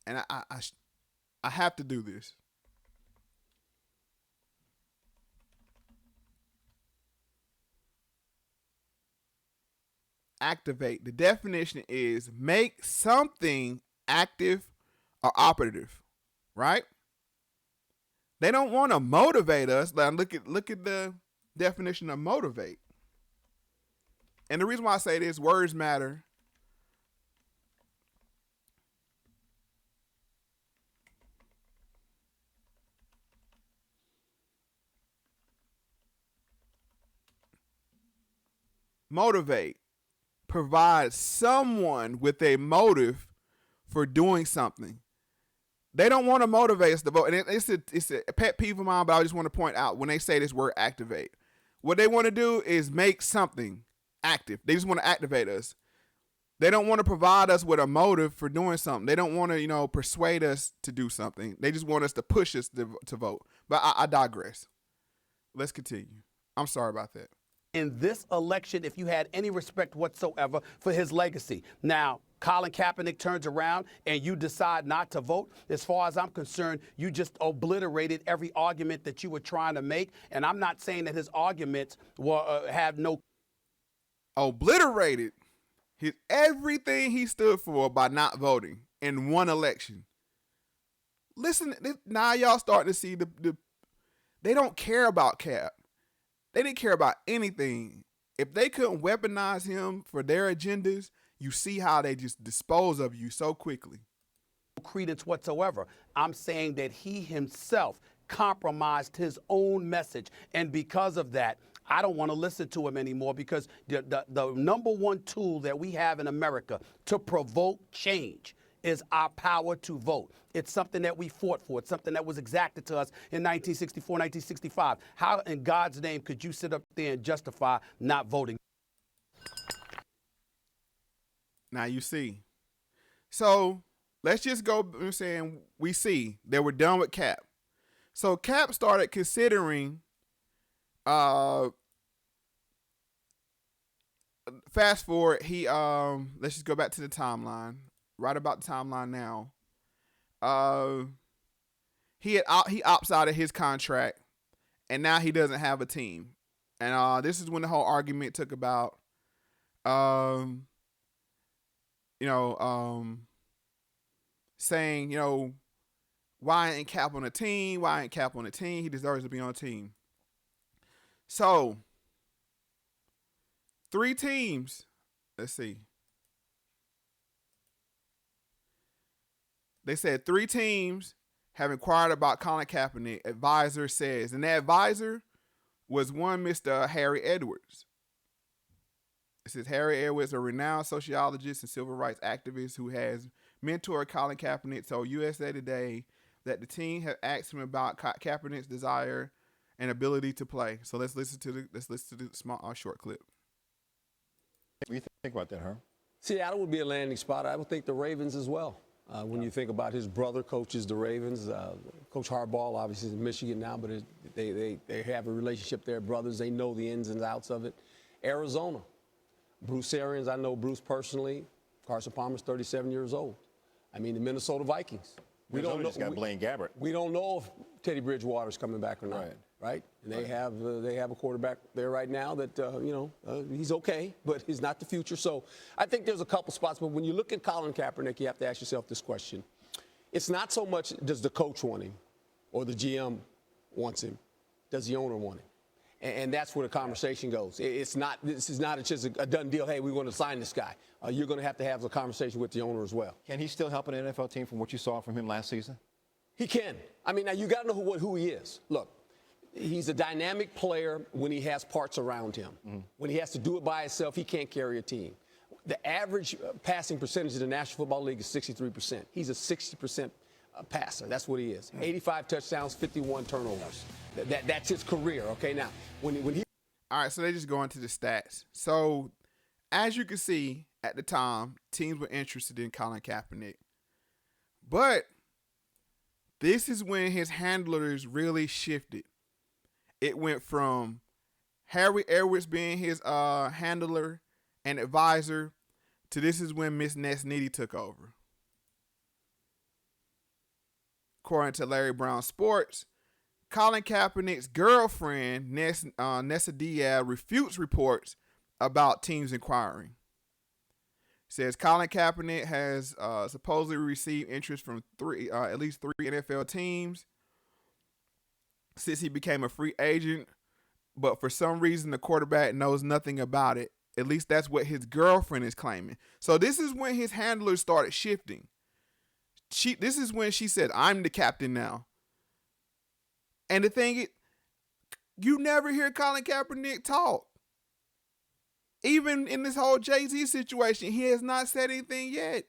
And I have to do this. activate. The definition is make something active or operative, right? They don't want to motivate us. Like, look at the definition of motivate. And the reason why I say this, words matter. Motivate. Provide someone with a motive for doing something. They don't want to motivate us to vote. And it's a pet peeve of mine, but I just want to point out when they say this word activate. What they want to do is make something active. They just want to activate us. They don't want to provide us with a motive for doing something. They don't want to, persuade us to do something. They just want us to push us to vote. But I digress. Let's continue. I'm sorry about that. In this election, if you had any respect whatsoever for his legacy. Now, Colin Kaepernick turns around and you decide not to vote. As far as I'm concerned, you just obliterated every argument that you were trying to make. And I'm not saying that his arguments have no... Obliterated everything he stood for by not voting in one election. Listen, now y'all starting to see they don't care about Cap. They didn't care about anything. If they couldn't weaponize him for their agendas, you see how they just dispose of you so quickly. Credence whatsoever. I'm saying that he himself compromised his own message. And because of that, I don't want to listen to him anymore, because the number one tool that we have in America to provoke change is our power to vote. It's something that we fought for. It's something that was exacted to us in 1964, 1965. How in God's name could you sit up there and justify not voting? Now you see. So let's just go saying we see that we're done with Cap. So Cap started considering fast forward, he let's just go back to the timeline. Right about the timeline now. He opts out of his contract, and now he doesn't have a team. And this is when the whole argument took about saying, why ain't Cap on a team? Why ain't Cap on a team? He deserves to be on a team. So 3 teams, let's see. They said 3 teams have inquired about Colin Kaepernick, advisor says. And that advisor was one Mr. Harry Edwards. It says Harry Edwards, a renowned sociologist and civil rights activist who has mentored Colin Kaepernick, told USA Today that the team have asked him about Kaepernick's desire and ability to play. So let's listen to the small short clip. What do you think about that, Herm? Seattle would be a landing spot. I would think the Ravens as well. When you think about his brother coaches the Ravens, Coach Harbaugh obviously is in Michigan now, but they have a relationship. They're brothers. They know the ins and outs of it. Arizona, Bruce Arians, I know Bruce personally. Carson Palmer's 37 years old. I mean, the Minnesota Vikings. We don't know. Just got Blaine Gabbert. We don't know if Teddy Bridgewater's coming back or not. Right? And they have a quarterback there right now that, he's okay, but he's not the future. So I think there's a couple spots. But when you look at Colin Kaepernick, you have to ask yourself this question. It's not so much does the coach want him or the GM wants him. Does the owner want him? And that's where the conversation goes. This is not just a done deal. Hey, we want to sign this guy. You're going to have a conversation with the owner as well. Can he still help an NFL team from what you saw from him last season? He can. I mean, now you got to know who he is. Look. He's a dynamic player when he has parts around him. Mm-hmm. When he has to do it by himself, he can't carry a team. The average passing percentage in the National Football League is 63%. He's a 60% passer. That's what he is. 85 touchdowns, 51 turnovers. That's his career. Okay, now when he. All right, so they just go into the stats. So as you can see at the time, teams were interested in Colin Kaepernick, but this is when his handlers really shifted. It went from Harry Edwards being his handler and advisor to this is when Miss Ness Nitty took over. According to Larry Brown Sports, Colin Kaepernick's girlfriend, Nessa Diaz, refutes reports about teams inquiring. Says Colin Kaepernick has supposedly received interest from at least three NFL teams since he became a free agent, but for some reason the quarterback knows nothing about it. At least that's what his girlfriend is claiming. So this is when his handlers started shifting. This is when she said, "I'm the captain now." And the thing is, you never hear Colin Kaepernick talk. Even in this whole Jay-Z situation, he has not said anything yet.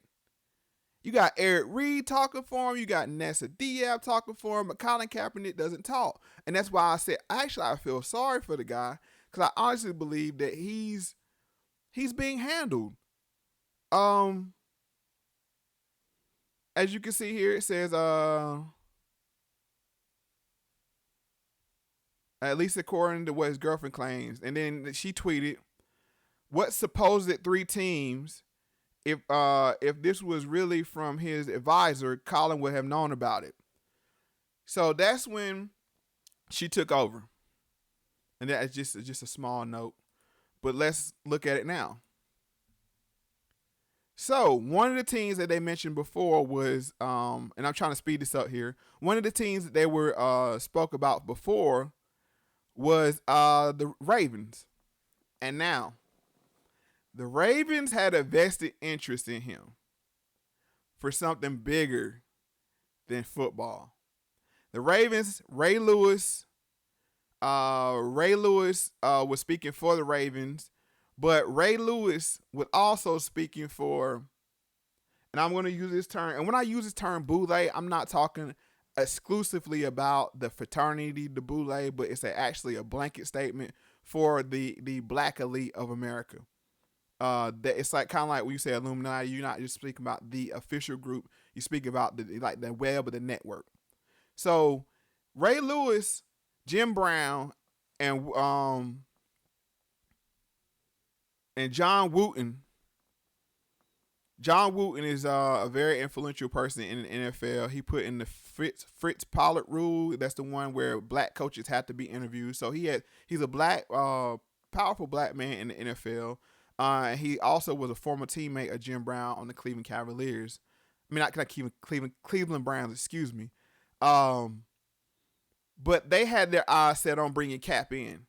You got Eric Reed talking for him. You got Nessa Diab talking for him. But Colin Kaepernick doesn't talk. And that's why I said, actually, I feel sorry for the guy. Because I honestly believe that he's being handled. As you can see here, it says, at least according to what his girlfriend claims. And then she tweeted, what supposed 3 teams, if this was really from his advisor, Colin would have known about it. So that's when she took over. And that's just a small note. But let's look at it now. So one of the teams that they mentioned before was, and I'm trying to speed this up here. One of the teams that they were spoke about before was the Ravens. And now, the Ravens had a vested interest in him for something bigger than football. The Ravens, Ray Lewis was speaking for the Ravens, but Ray Lewis was also speaking for, and I'm going to use this term, and when I use this term boule, I'm not talking exclusively about the fraternity, the boule, but it's actually a blanket statement for the black elite of America. That it's like kind of like when you say Illuminati, you're not just speaking about the official group, you speak about the web of the network. So Ray Lewis, Jim Brown, and John Wooten. John Wooten is a very influential person in the NFL. He put in the Fritz Pollard rule. That's the one where black coaches have to be interviewed. So he's a black, powerful black man in the NFL. He also was a former teammate of Jim Brown on the Cleveland Cavaliers. I mean, not Cleveland Browns, excuse me. But they had their eyes set on bringing Cap in.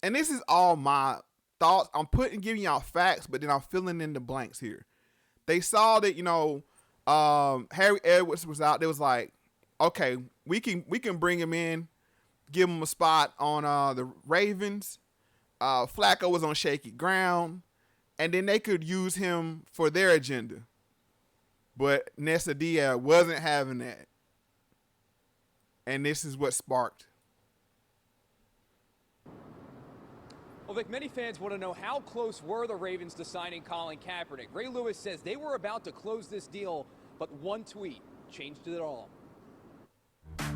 And this is all my thoughts. I'm giving y'all facts, but then I'm filling in the blanks here. They saw that, Harry Edwards was out. They was like, okay, we can bring him in, give him a spot on the Ravens. Flacco was on shaky ground, and then they could use him for their agenda. But Nessa Diaz wasn't having that. And this is what sparked. Well, Vic, many fans want to know how close were the Ravens to signing Colin Kaepernick. Ray Lewis says they were about to close this deal, but one tweet changed it all.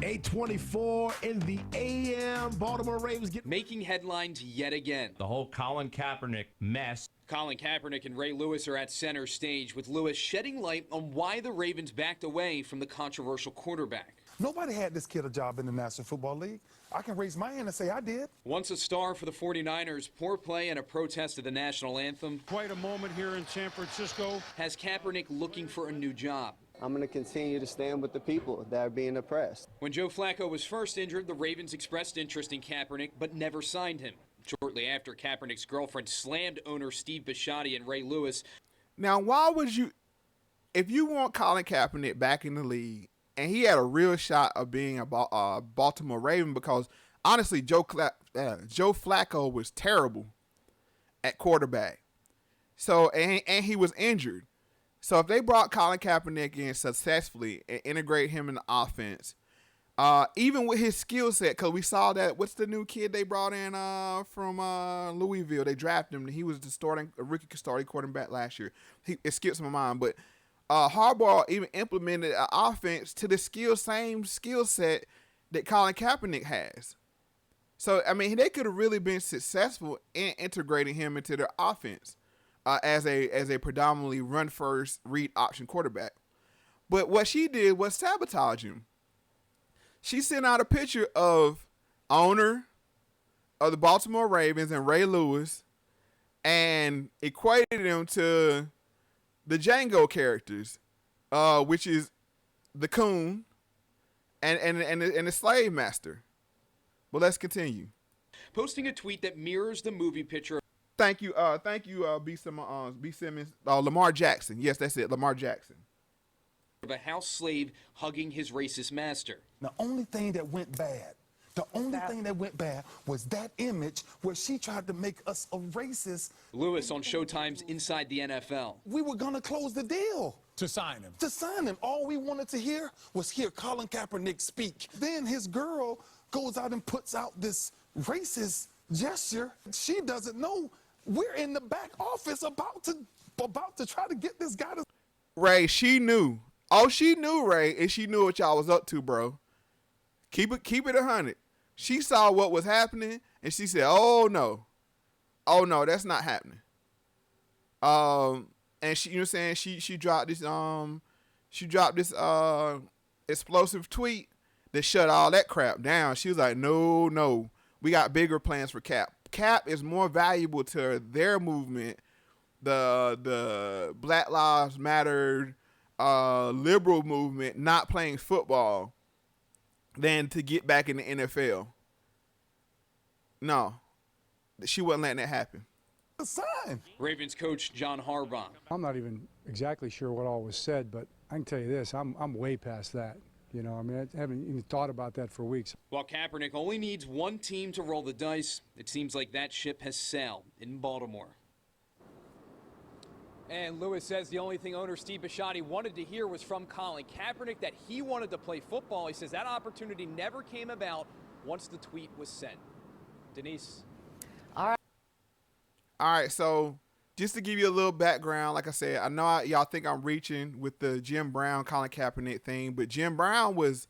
8:24 in the AM. Baltimore Ravens making headlines yet again. The whole Colin Kaepernick mess. Colin Kaepernick and Ray Lewis are at center stage, with Lewis shedding light on why the Ravens backed away from the controversial quarterback. Nobody had this kid a job in the National Football League. I can raise my hand and say I did. Once a star for the 49ers, poor play and a protest of the national anthem. Quite a moment here in San Francisco. Has Kaepernick looking for a new job. I'm going to continue to stand with the people that are being oppressed. When Joe Flacco was first injured, the Ravens expressed interest in Kaepernick, but never signed him. Shortly after, Kaepernick's girlfriend slammed owner Steve Bisciotti and Ray Lewis. Now, why would you, if you want Colin Kaepernick back in the league, and he had a real shot of being a Baltimore Raven, because honestly, Joe Flacco was terrible at quarterback. So, and he was injured. So if they brought Colin Kaepernick in successfully and integrate him in the offense, even with his skill set, because we saw that, what's the new kid they brought in from Louisville? They drafted him. He was a rookie starting quarterback last year. It skips my mind, but Harbaugh even implemented an offense to the same skill set that Colin Kaepernick has. So, I mean, they could have really been successful in integrating him into their offense as a predominantly run-first, read option quarterback. But what she did was sabotage him. She sent out a picture of owner of the Baltimore Ravens and Ray Lewis and equated them to the Django characters, which is the coon and the slave master. But let's continue. Posting a tweet that mirrors the movie picture. Thank you, B. Simmons, Lamar Jackson. Yes, that's it, Lamar Jackson. Of a house slave hugging his racist master. The only thing that went bad was that image where she tried to make us a racist. Lewis on Showtime's Inside the NFL. We were going to close the deal. To sign him. To sign him. All we wanted to hear was hear Colin Kaepernick speak. Then his girl goes out and puts out this racist gesture. She doesn't know we're in the back office about to try to get this guy to... Ray, she knew. All she knew, Ray, is she knew what y'all was up to, bro. Keep it 100. She saw what was happening, and she said, "Oh no, that's not happening." And she, you know what I'm saying? She dropped this explosive tweet that shut all that crap down. She was like, "No, we got bigger plans for Cap. Cap is more valuable to their movement, the Black Lives Matter liberal movement, not playing football, than to get back in the NFL." No, she wasn't letting that happen. The sign. Ravens coach John Harbaugh. I'm not even exactly sure what all was said, but I can tell you this, I'm way past that. You know, I mean, I haven't even thought about that for weeks. While Kaepernick only needs one team to roll the dice, it seems like that ship has sailed in Baltimore. And Lewis says the only thing owner Steve Bisciotti wanted to hear was from Colin Kaepernick, that he wanted to play football. He says that opportunity never came about once the tweet was sent. Denise. All right, so just to give you a little background, like I said, I know y'all think I'm reaching with the Jim Brown, Colin Kaepernick thing, but Jim Brown was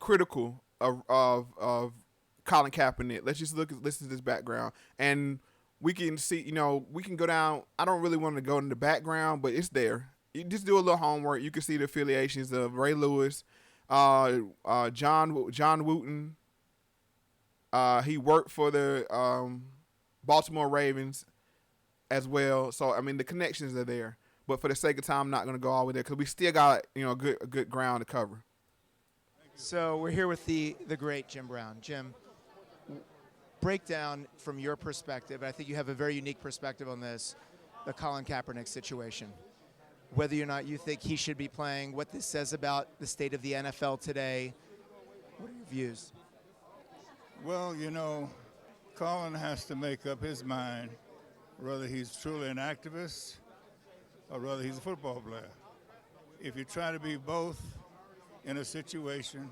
critical of Colin Kaepernick. Let's just listen to this background, and we can see, we can go down. I don't really want to go into the background, but it's there. You just do a little homework. You can see the affiliations of Ray Lewis, John Wooten. He worked for the Baltimore Ravens as well. So, I mean, the connections are there. But for the sake of time, I'm not going to go all the way there because we still got, a good ground to cover. So we're here with the great Jim Brown. Jim, break down from your perspective. I think you have a very unique perspective on this, the Colin Kaepernick situation. Whether or not you think he should be playing, what this says about the state of the NFL today. What are your views? Well, Colin has to make up his mind whether he's truly an activist or whether he's a football player. If you try to be both in a situation,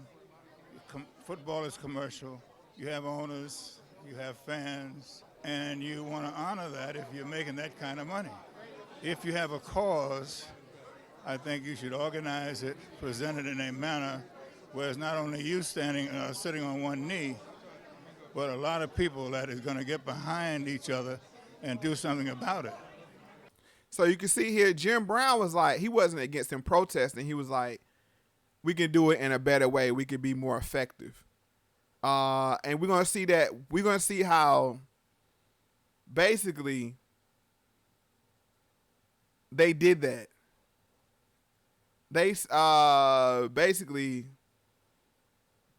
football is commercial, you have owners, you have fans, and you want to honor that if you're making that kind of money. If you have a cause, I think you should organize it, present it in a manner where it's not only you sitting on one knee, but a lot of people that is going to get behind each other and do something about it. So you can see here, Jim Brown was like, he wasn't against him protesting. He was like, we can do it in a better way. We can be more effective. And we're going to see that. We're going to see how basically they did that. They basically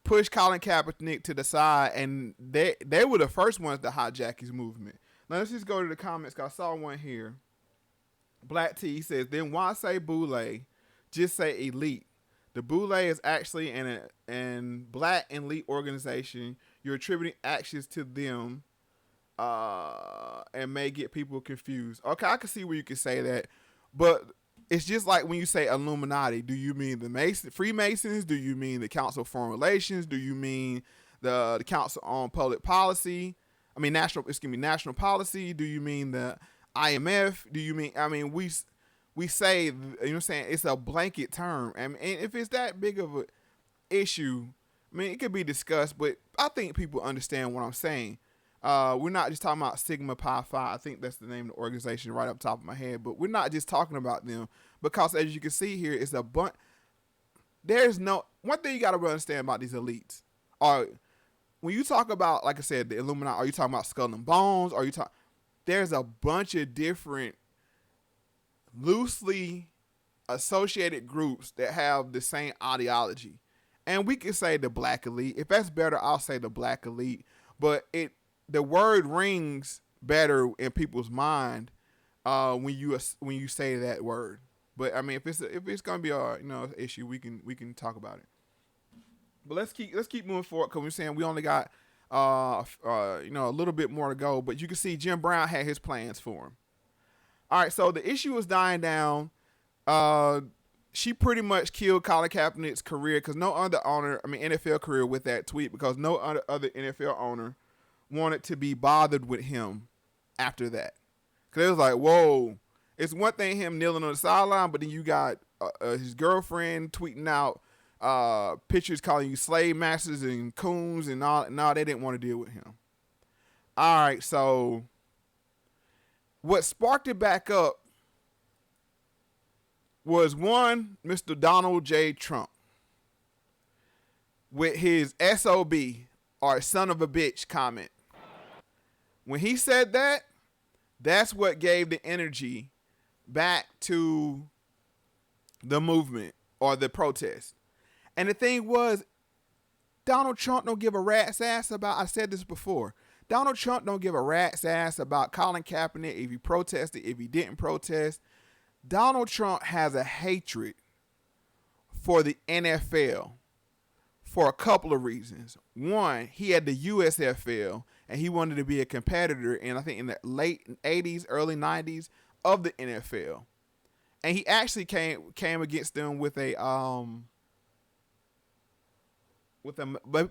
pushed Colin Kaepernick to the side, and they were the first ones to hijack his movement. Now let's just go to the comments, because I saw one here. Black T says, then why say boule? Just say elite. The boule is actually an black elite organization. You're attributing actions to them and may get people confused. Okay, I can see where you can say that, but it's just like when you say Illuminati. Do you mean the Freemasons? Do you mean the Council of Foreign Relations? Do you mean the Council on Public Policy? I mean national policy. Do you mean the IMF? Do you mean? I mean we say, you know what I'm saying, it's a blanket term. And if it's that big of an issue, I mean, it could be discussed, but I think people understand what I'm saying. We're not just talking about Sigma Pi Phi. I think that's the name of the organization right up top of my head. But we're not just talking about them, because as you can see here, it's a bunch. There's no one thing you got to understand about these elites. Or when you talk about, like I said, the Illuminati, are you talking about Skull and Bones? Are you talking? There's a bunch of different loosely associated groups that have the same ideology, and we can say the Black Elite. If that's better, I'll say the Black Elite. But the word rings better in people's mind when you say that word. But I mean, if it's gonna be a issue, we can talk about it. But let's keep moving forward, because we're saying we only got a little bit more to go. But you can see Jim Brown had his plans for him. All right, so the issue was dying down. She pretty much killed Colin Kaepernick's career, because no other owner, NFL career, with that tweet, because no other NFL owner wanted to be bothered with him after that. Because it was like, whoa, it's one thing him kneeling on the sideline, but then you got his girlfriend tweeting out pictures calling you slave masters and coons and all. No, they didn't want to deal with him. All right, so what sparked it back up was one, Mr. Donald J. Trump, with his SOB, or son of a bitch, comment. When he said that, that's what gave the energy back to the movement or the protest. And the thing was, Donald Trump don't give a rat's ass about, I said this before, Donald Trump don't give a rat's ass about Colin Kaepernick, if he protested, if he didn't protest. Donald Trump has a hatred for the NFL for a couple of reasons. One, he had the USFL, and he wanted to be a competitor in, I think, in the late 80s, early 90s of the NFL. And he actually came against them with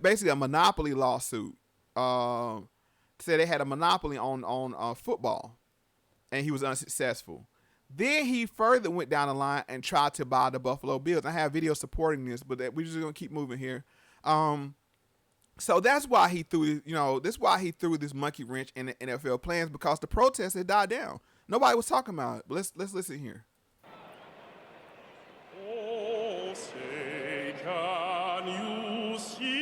basically a monopoly lawsuit. Said they had a monopoly on football, and he was unsuccessful. Then he further went down the line and tried to buy the Buffalo Bills. I have videos supporting this, but we're just gonna keep moving here. So that's why he threw, this monkey wrench in the NFL plans, because the protests had died down. Nobody was talking about it. But let's listen here. Oh, say, can you see?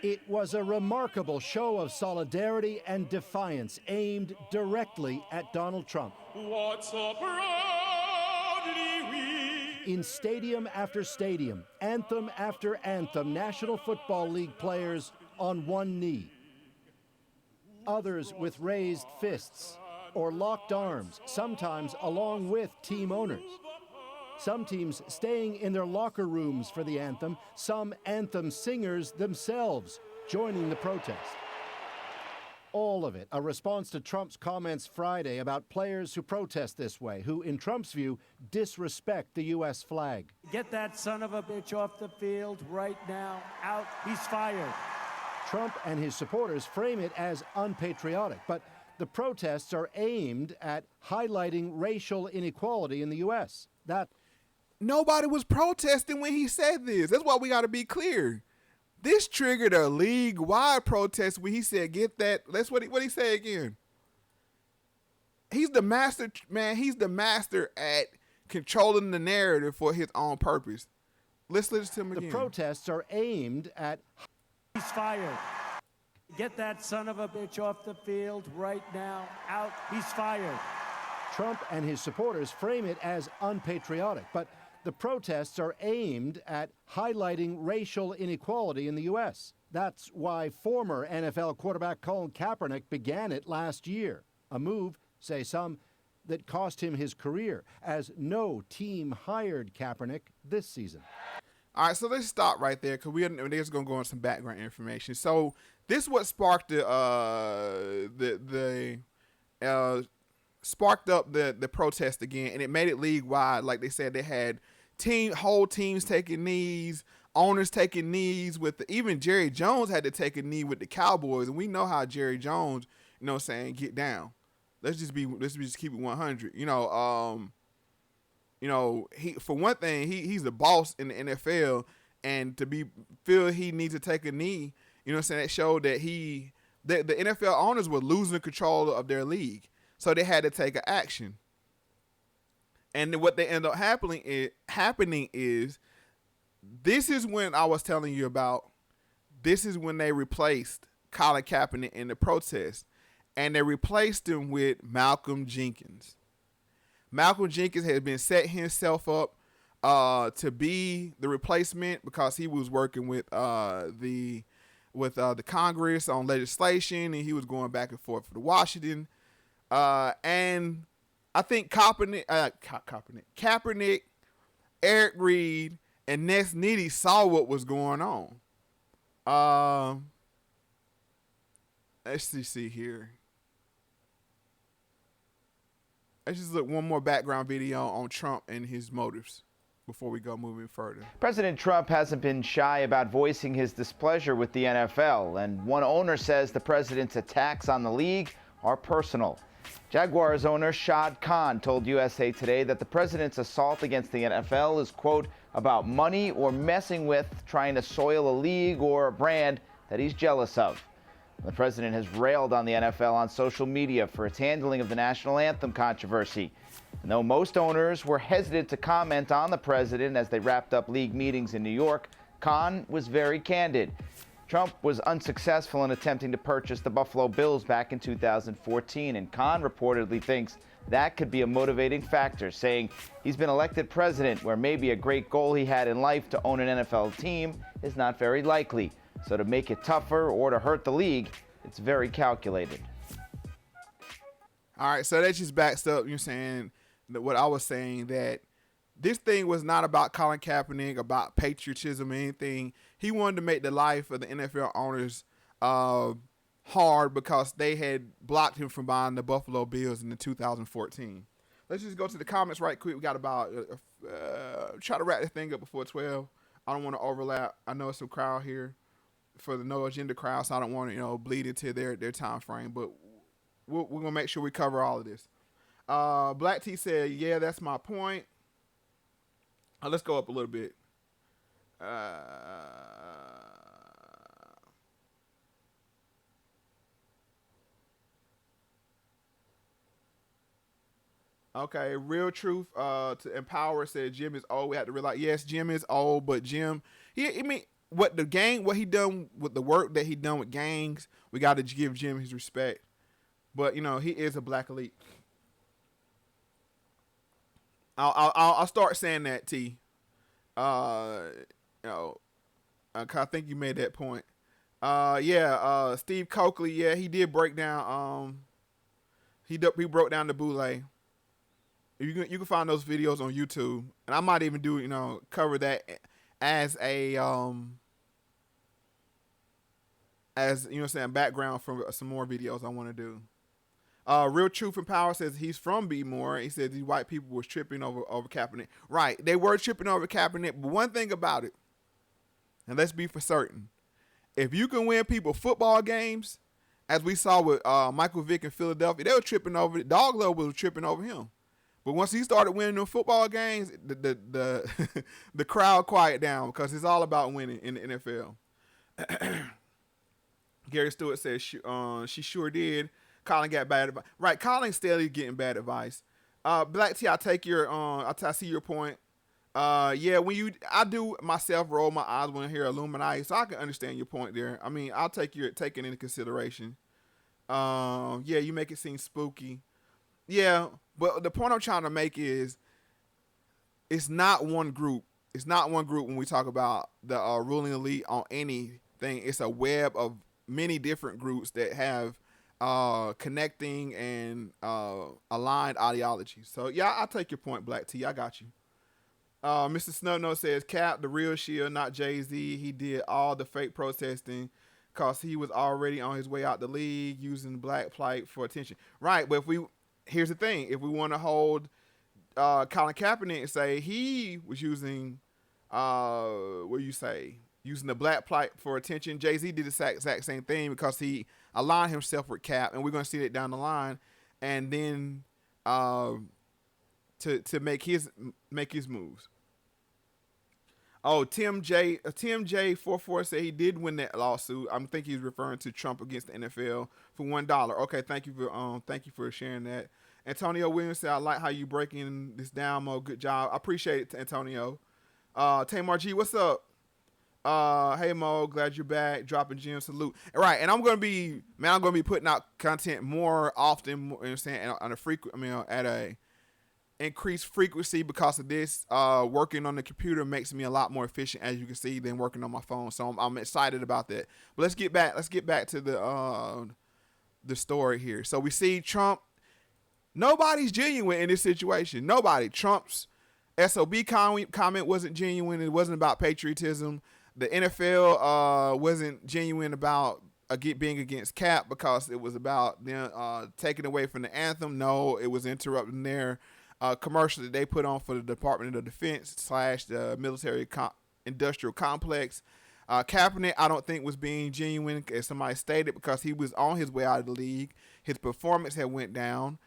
It was a remarkable show of solidarity and defiance aimed directly at Donald Trump. What so proudly we... In stadium after stadium, anthem after anthem, National Football League players on one knee. Others with raised fists or locked arms, sometimes along with team owners. Some teams staying in their locker rooms for the anthem, some anthem singers themselves joining the protest. All of it a response to Trump's comments Friday about players who protest this way, who, in Trump's view, disrespect the U.S. flag. Get that son of a bitch off the field right now. Out. He's fired. Trump and his supporters frame it as unpatriotic, but the protests are aimed at highlighting racial inequality in the U.S. Nobody was protesting when he said this. That's why we got to be clear. This triggered a league-wide protest when he said, "Get that." That's what he said again. He's the master, man. He's the master at controlling the narrative for his own purpose. Let's listen to him again. The protests are aimed at... He's fired. Get that son of a bitch off the field right now. Out. He's fired. Trump and his supporters frame it as unpatriotic, but the protests are aimed at highlighting racial inequality in the U.S. That's why former NFL quarterback Colin Kaepernick began it last year. A move, say some, that cost him his career, as no team hired Kaepernick this season. All right, so let's stop right there, because we're just going to go on some background information. So this is what sparked sparked up the protest again, and it made it league-wide. Like they said, they had whole teams taking knees, owners taking knees even Jerry Jones had to take a knee with the Cowboys, and we know how Jerry Jones, get down. Let's just keep it 100. He, for one thing, he's the boss in the NFL, and to feel he needs to take a knee, that showed that the NFL owners were losing control of their league, so they had to take an action. And what they end up happening is, this is when I was telling you about this is when they replaced Colin Kaepernick in the protest, and they replaced him with Malcolm Jenkins. Malcolm Jenkins had been setting himself up to be the replacement because he was working with the Congress on legislation, and he was going back and forth for Washington. And I think Kaepernick, Eric Reed, and Ness Needy saw what was going on. Let's see here. Let's just look one more background video on Trump and his motives before we go moving further. President Trump hasn't been shy about voicing his displeasure with the NFL, and one owner says the president's attacks on the league are personal. Jaguars owner Shad Khan told USA Today that the president's assault against the NFL is, quote, about money or messing with, trying to soil a league or a brand that he's jealous of. The president has railed on the NFL on social media for its handling of the national anthem controversy. And though most owners were hesitant to comment on the president as they wrapped up league meetings in New York, Khan was very candid. Trump was unsuccessful in attempting to purchase the Buffalo Bills back in 2014, and Khan reportedly thinks that could be a motivating factor, saying he's been elected president where maybe a great goal he had in life to own an NFL team is not very likely. So to make it tougher or to hurt the league, it's very calculated. All right, so that just backs up, you're saying, what I was saying, that this thing was not about Colin Kaepernick, about patriotism or anything. He wanted to make the life of the NFL owners hard because they had blocked him from buying the Buffalo Bills in the 2014. Let's just go to the comments right quick. We got about, try to wrap this thing up before 12. I don't want to overlap. I know it's some crowd here for the no agenda crowd, so I don't want to, bleed into their time frame. But we're going to make sure we cover all of this. Black T said, yeah, that's my point. Let's go up a little bit. Okay, Real Truth to Empower said Jim is old. We have to realize, yes, Jim is old, but Jim, what he done with the work that he done with gangs, we got to give Jim his respect. But he is a black elite. I'll start saying that, T. I think you made that point. Steve Coakley, yeah, he did break down. He broke down the boule. You can find those videos on YouTube, and I might even do cover that as a background for some more videos I want to do. Real Truth and Power says he's from B-More. He says these white people was tripping over Kaepernick. Right, they were tripping over Kaepernick, but one thing about it, and let's be for certain, if you can win people football games, as we saw with Michael Vick in Philadelphia, they were tripping over it. Dog Love was tripping over him. But once he started winning the football games, the crowd quiet down because it's all about winning in the NFL. Gary Stewart says she sure did. Colin got bad advice. Right, Colin's steadily getting bad advice. Black T, I take your I see your point. I do myself roll my eyes when I hear Illuminati, so I can understand your point there. I mean, I'll take it into consideration. You make it seem spooky. Yeah, but the point I'm trying to make is it's not one group. It's not one group when we talk about the ruling elite on anything. It's a web of many different groups that have connecting and aligned ideologies. So yeah, I'll take your point, Black T. I got you. Mr. Snubnose says Cap, the real shield, not Jay-Z. He did all the fake protesting because he was already on his way out the league using black plight for attention. Right, but here's the thing. If we want to hold Colin Kaepernick and say he was using using the black plight for attention, Jay-Z did the exact same thing because he aligned himself with Cap, and we're going to see that down the line. And then to make his moves. Oh, Tim J 44 said he did win that lawsuit. I think he's referring to Trump against the NFL for $1. Okay, thank you for sharing that. Antonio Williams said, I like how you breaking this down, Mo. Good job. I appreciate it, Antonio. Tamar G, what's up? Hey Mo, glad you're back. Dropping gems, salute. Right, and I'm gonna be putting out content more often. You know what I'm saying, on a frequent. At a increased frequency because of this. Working on the computer makes me a lot more efficient, as you can see, than working on my phone. So I'm excited about that. But let's get back to the story here. So we see Trump. Nobody's genuine in this situation. Nobody. Trump's SOB comment wasn't genuine. It wasn't about patriotism. The NFL wasn't genuine about being against Cap because it was about them taking away from the anthem. No, it was interrupting their commercial that they put on for the Department of Defense / the military industrial complex. Kaepernick, I don't think was being genuine, as somebody stated, because he was on his way out of the league. His performance had went down.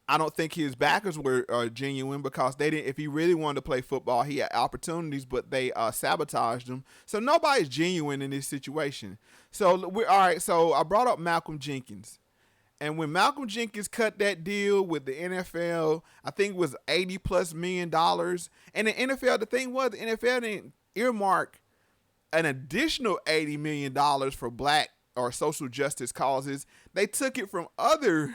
I don't think his backers were genuine because they didn't. If he really wanted to play football, he had opportunities, but they sabotaged him. So nobody's genuine in this situation. So we're all right. So I brought up Malcolm Jenkins, and when Malcolm Jenkins cut that deal with the NFL, I think it was $80+ million. And the NFL, the thing was, the NFL didn't earmark an additional $80 million for black or social justice causes. They took it from other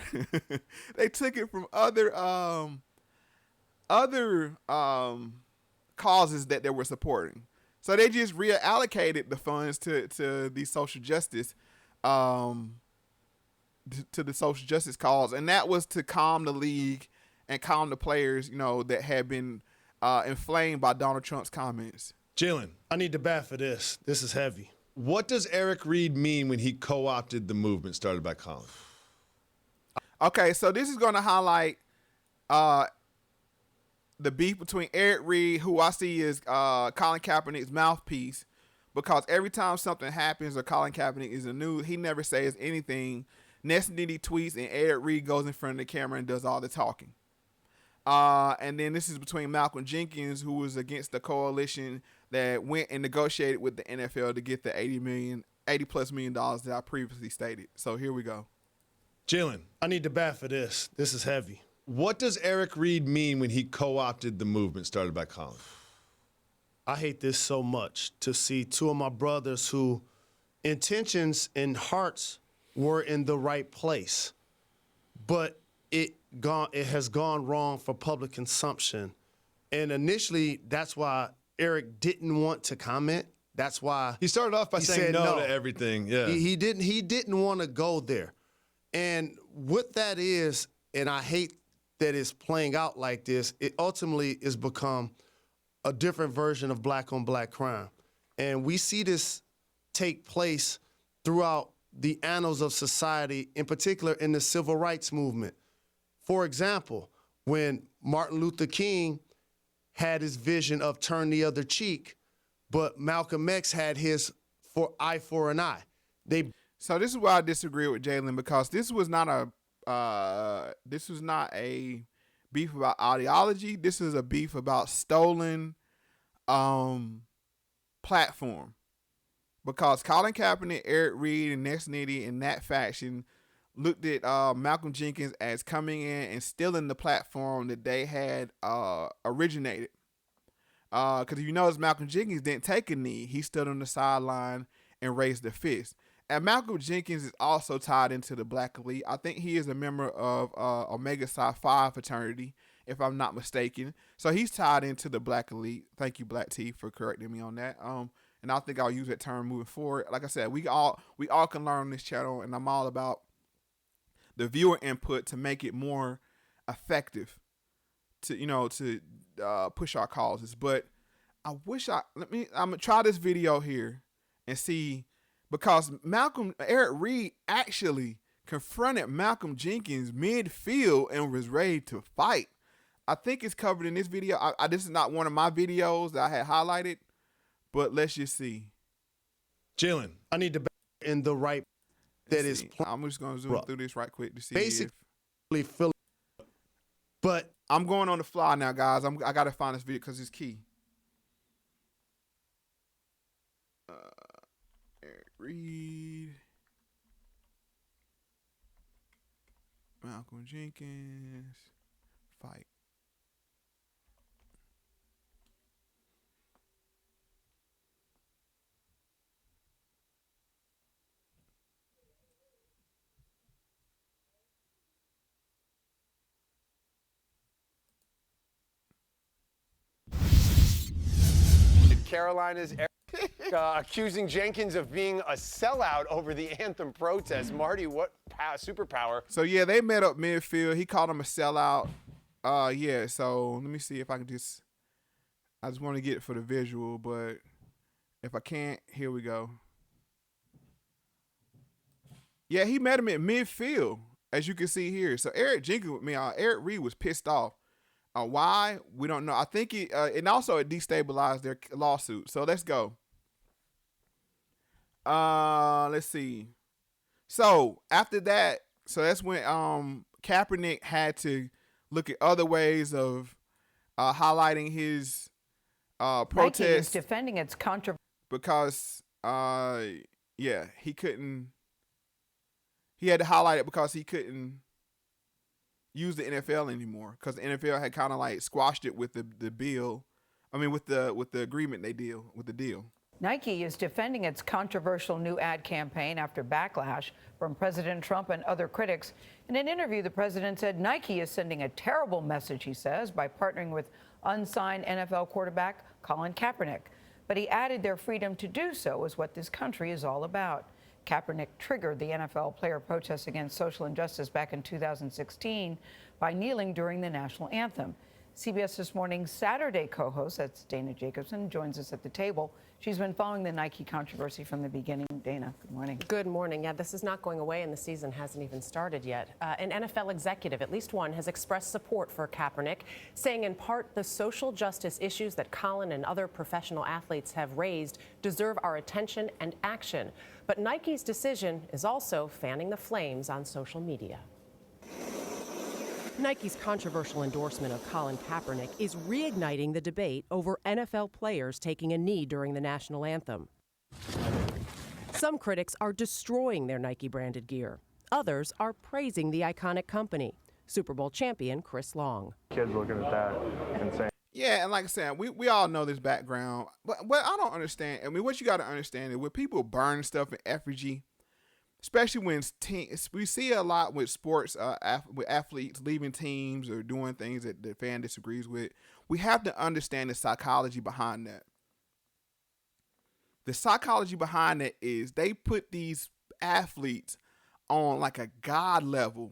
causes that they were supporting. So they just reallocated the funds to the social justice to the social justice cause, and that was to calm the league and calm the players, that had been inflamed by Donald Trump's comments. Jalen, I need to bat for this. This is heavy. What does Eric Reed mean when he co-opted the movement started by Colin? Okay, so this is going to highlight the beef between Eric Reed, who I see as Colin Kaepernick's mouthpiece, because every time something happens or Colin Kaepernick is in the news, he never says anything. Next thing he tweets, and Eric Reed goes in front of the camera and does all the talking. And then this is between Malcolm Jenkins, who was against the coalition that went and negotiated with the NFL to get the $80+ million that I previously stated. So here we go. Jalen, I need to bat for this. This is heavy. What does Eric Reed mean when he co-opted the movement started by Colin? I hate this so much, to see two of my brothers who intentions and hearts were in the right place, but it has gone wrong for public consumption. And initially, that's why Eric didn't want to comment. That's why he started off by saying no to everything. Yeah, he didn't want to go there. And what that is, and I hate that it's playing out like this, it ultimately has become a different version of black on black crime. And we see this take place throughout the annals of society, in particular in the civil rights movement. For example, when Martin Luther King had his vision of turn the other cheek, but Malcolm X had his eye for an eye. So this is why I disagree with Jalen, because this was not a beef about ideology. This is a beef about stolen platform. Because Colin Kaepernick, Eric Reed, and Next Nitty and that faction looked at Malcolm Jenkins as coming in and stealing the platform that they had originated. Because if you notice, Malcolm Jenkins didn't take a knee. He stood on the sideline and raised a fist. And Malcolm Jenkins is also tied into the Black Elite. I think he is a member of Omega Psi Phi fraternity, if I'm not mistaken. So he's tied into the Black Elite. Thank you, Black T, for correcting me on that. And I think I'll use that term moving forward. Like I said, we all can learn on this channel, and I'm all about the viewer input to make it more effective to push our causes. But I'm gonna try this video here and see, because Eric Reed actually confronted Malcolm Jenkins midfield and was ready to fight. I think it's covered in this video. This is not one of my videos that I had highlighted, but let's just see. Jalen, I need to be in the right. I'm just going to zoom through this right quick to see. Basically, but I'm going on the fly now, guys. I got to find this video because it's key. Eric Reed, Malcolm Jenkins, fight. Carolina's accusing Jenkins of being a sellout over the anthem protest. Marty, what superpower? So, yeah, they met up midfield. He called him a sellout. Yeah, so let me see if I can just – I just want to get it for the visual, but if I can't, here we go. Yeah, he met him at midfield, as you can see here. So, Eric Reed was pissed off. Why? We don't know. I think and also it destabilized their lawsuit. So let's go. Let's see. So after that, so that's when Kaepernick had to look at other ways of highlighting his protest. Nike is defending its because he couldn't. He had to highlight it because he couldn't use the NFL anymore because the NFL had kind of like squashed it with the bill. I mean, with the agreement they deal with the deal. Nike is defending its controversial new ad campaign after backlash from President Trump and other critics. In an interview, the president said Nike is sending a terrible message, he says, by partnering with unsigned NFL quarterback Colin Kaepernick. But he added their freedom to do so is what this country is all about. Kaepernick triggered the NFL player protests against social injustice back in 2016 by kneeling during the national anthem. CBS This Morning's Saturday co-host, that's Dana Jacobson, joins us at the table. She's been following the Nike controversy from the beginning. Dana, good morning. Good morning. Yeah, this is not going away, and the season hasn't even started yet. An NFL executive, at least one, has expressed support for Kaepernick, saying in part the social justice issues that Colin and other professional athletes have raised deserve our attention and action. But Nike's decision is also fanning the flames on social media. Nike's controversial endorsement of Colin Kaepernick is reigniting the debate over NFL players taking a knee during the national anthem. Some critics are destroying their Nike-branded gear. Others are praising the iconic company. Super Bowl champion Chris Long. Kids looking at that and saying, yeah, and like I said, we all know this background, but what I don't understand, I mean, what you got to understand is when people burn stuff in effigy, especially when we see a lot with sports, with athletes leaving teams or doing things that the fan disagrees with, we have to understand the psychology behind that. The psychology behind it is they put these athletes on like a God level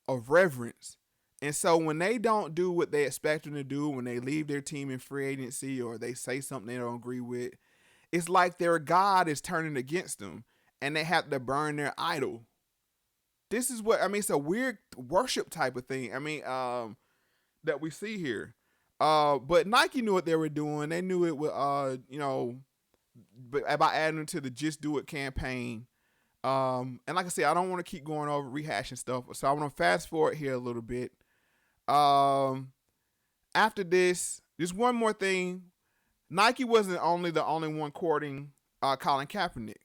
of reverence. And so when they don't do what they expect them to do, when they leave their team in free agency or they say something they don't agree with, it's like their God is turning against them and they have to burn their idol. This is what, I mean, it's a weird worship type of thing. I mean, that we see here. But Nike knew what they were doing. They knew it was, by adding it to the Just Do It campaign. And like I said, I don't want to keep going over rehashing stuff. So I want to fast forward here a little bit. After this, just one more thing. Nike wasn't the only one courting Colin Kaepernick.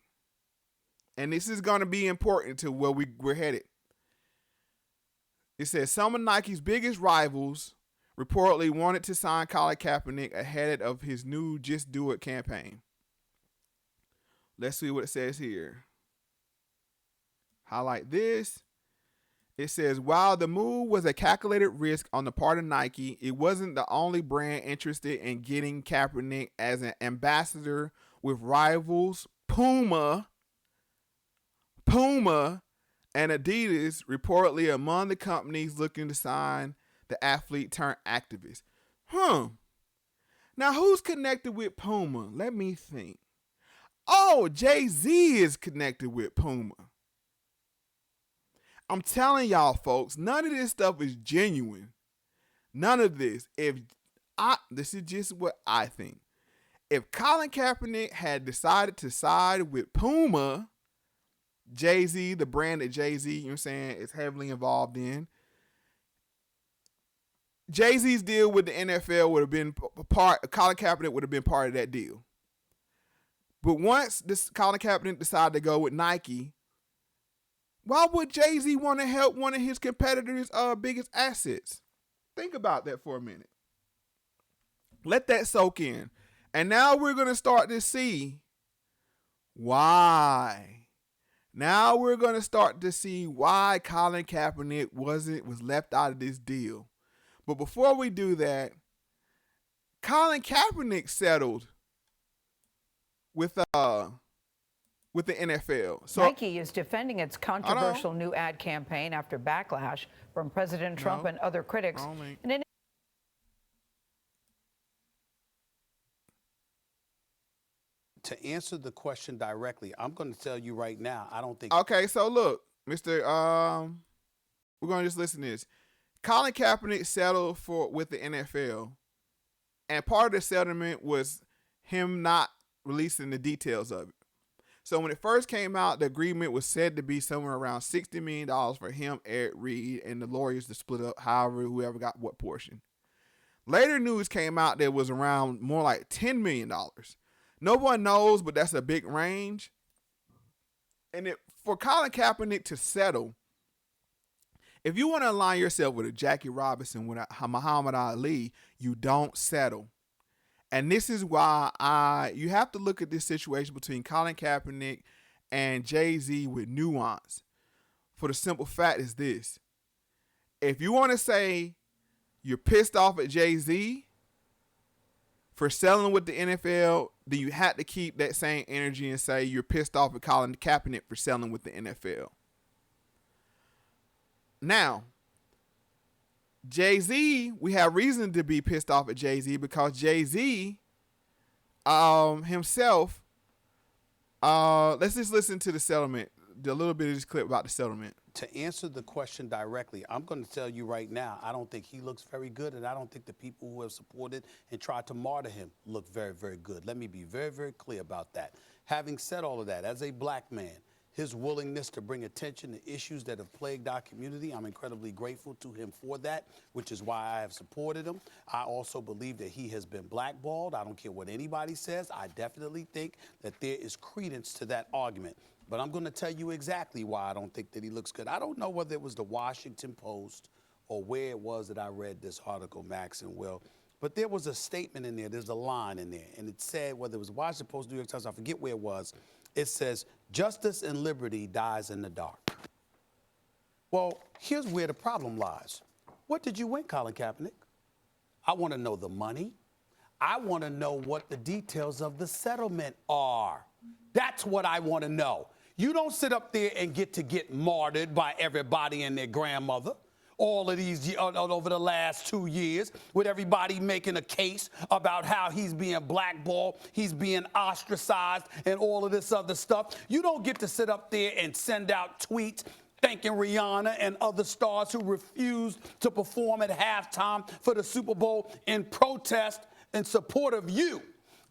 And this is going to be important to where we're headed. It says some of Nike's biggest rivals reportedly wanted to sign Colin Kaepernick ahead of his new Just Do It campaign. Let's see what it says here. Highlight this. It says, while the move was a calculated risk on the part of Nike, it wasn't the only brand interested in getting Kaepernick as an ambassador, with rivals Puma and Adidas reportedly among the companies looking to sign the athlete turned activist. Now, who's connected with Puma? Let me think. Oh, Jay-Z is connected with Puma. I'm telling y'all, folks, none of this stuff is genuine. None of this. This is just what I think. If Colin Kaepernick had decided to side with Puma, Jay-Z, the brand that Jay-Z, you know what I'm saying, is heavily involved in, Jay-Z's deal with the NFL would have been Colin Kaepernick would have been part of that deal. But once Colin Kaepernick decided to go with Nike, why would Jay-Z want to help one of his competitors' biggest assets? Think about that for a minute. Let that soak in. And now we're going to start to see why. Now we're going to start to see why Colin Kaepernick was left out of this deal. But before we do that, Colin Kaepernick settled with the NFL. So Nike is defending its controversial new ad campaign after backlash from President Trump and other critics. To answer the question directly, I'm going to tell you right now, I don't think. Okay, so look, Mr. We're going to just listen to this. Colin Kaepernick settled with the NFL, and part of the settlement was him not releasing the details of it. So when it first came out, the agreement was said to be somewhere around $60 million for him, Eric Reed, and the lawyers to split up however whoever got what portion. Later news came out that it was around more like $10 million. No one knows, but that's a big range. And for Colin Kaepernick to settle, if you want to align yourself with a Jackie Robinson, with a Muhammad Ali, you don't settle. And this is why you have to look at this situation between Colin Kaepernick and Jay-Z with nuance. For the simple fact is this. If you want to say you're pissed off at Jay-Z for selling with the NFL, then you have to keep that same energy and say you're pissed off at Colin Kaepernick for selling with the NFL. Now, Jay-Z, we have reason to be pissed off at Jay-Z because Jay-Z himself, let's just listen to the settlement, a little bit of this clip about the settlement. To answer the question directly, I'm going to tell you right now, I don't think he looks very good, and I don't think the people who have supported and tried to martyr him look very, very good. Let me be very, very clear about that. Having said all of that, as a black man, his willingness to bring attention to issues that have plagued our community, I'm incredibly grateful to him for that, which is why I have supported him. I also believe that he has been blackballed. I don't care what anybody says. I definitely think that there is credence to that argument. But I'm going to tell you exactly why I don't think that he looks good. I don't know whether it was the Washington Post or where it was that I read this article, Max and Will, but there was a statement in there. There's a line in there, and it said, whether it was Washington Post, New York Times, I forget where it was, it says, justice and liberty dies in the dark. Well, here's where the problem lies. What did you win, Colin Kaepernick? I want to know the money. I want to know what the details of the settlement are. That's what I want to know. You don't sit up there and get martyred by everybody and their grandmother. All of these over the last 2 years, with everybody making a case about how he's being blackballed, he's being ostracized, and all of this other stuff. You don't get to sit up there and send out tweets thanking Rihanna and other stars who refused to perform at halftime for the Super Bowl in protest in support of you,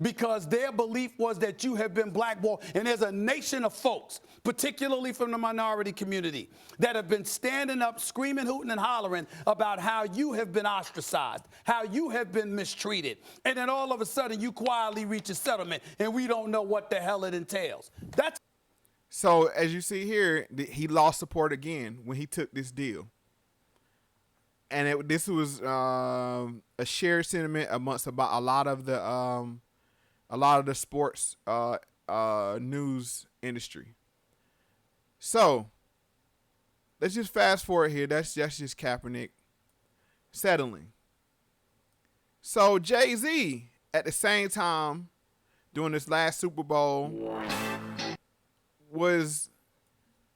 because their belief was that you have been blackballed. And there's a nation of folks, particularly from the minority community, that have been standing up, screaming, hooting, and hollering about how you have been ostracized, how you have been mistreated. And then all of a sudden, you quietly reach a settlement, and we don't know what the hell it entails. That's So, as you see here, he lost support again when he took this deal. And this was a shared sentiment amongst about a lot of the sports news industry. So let's just fast forward here. That's just Kaepernick settling. So Jay-Z at the same time during this last Super Bowl was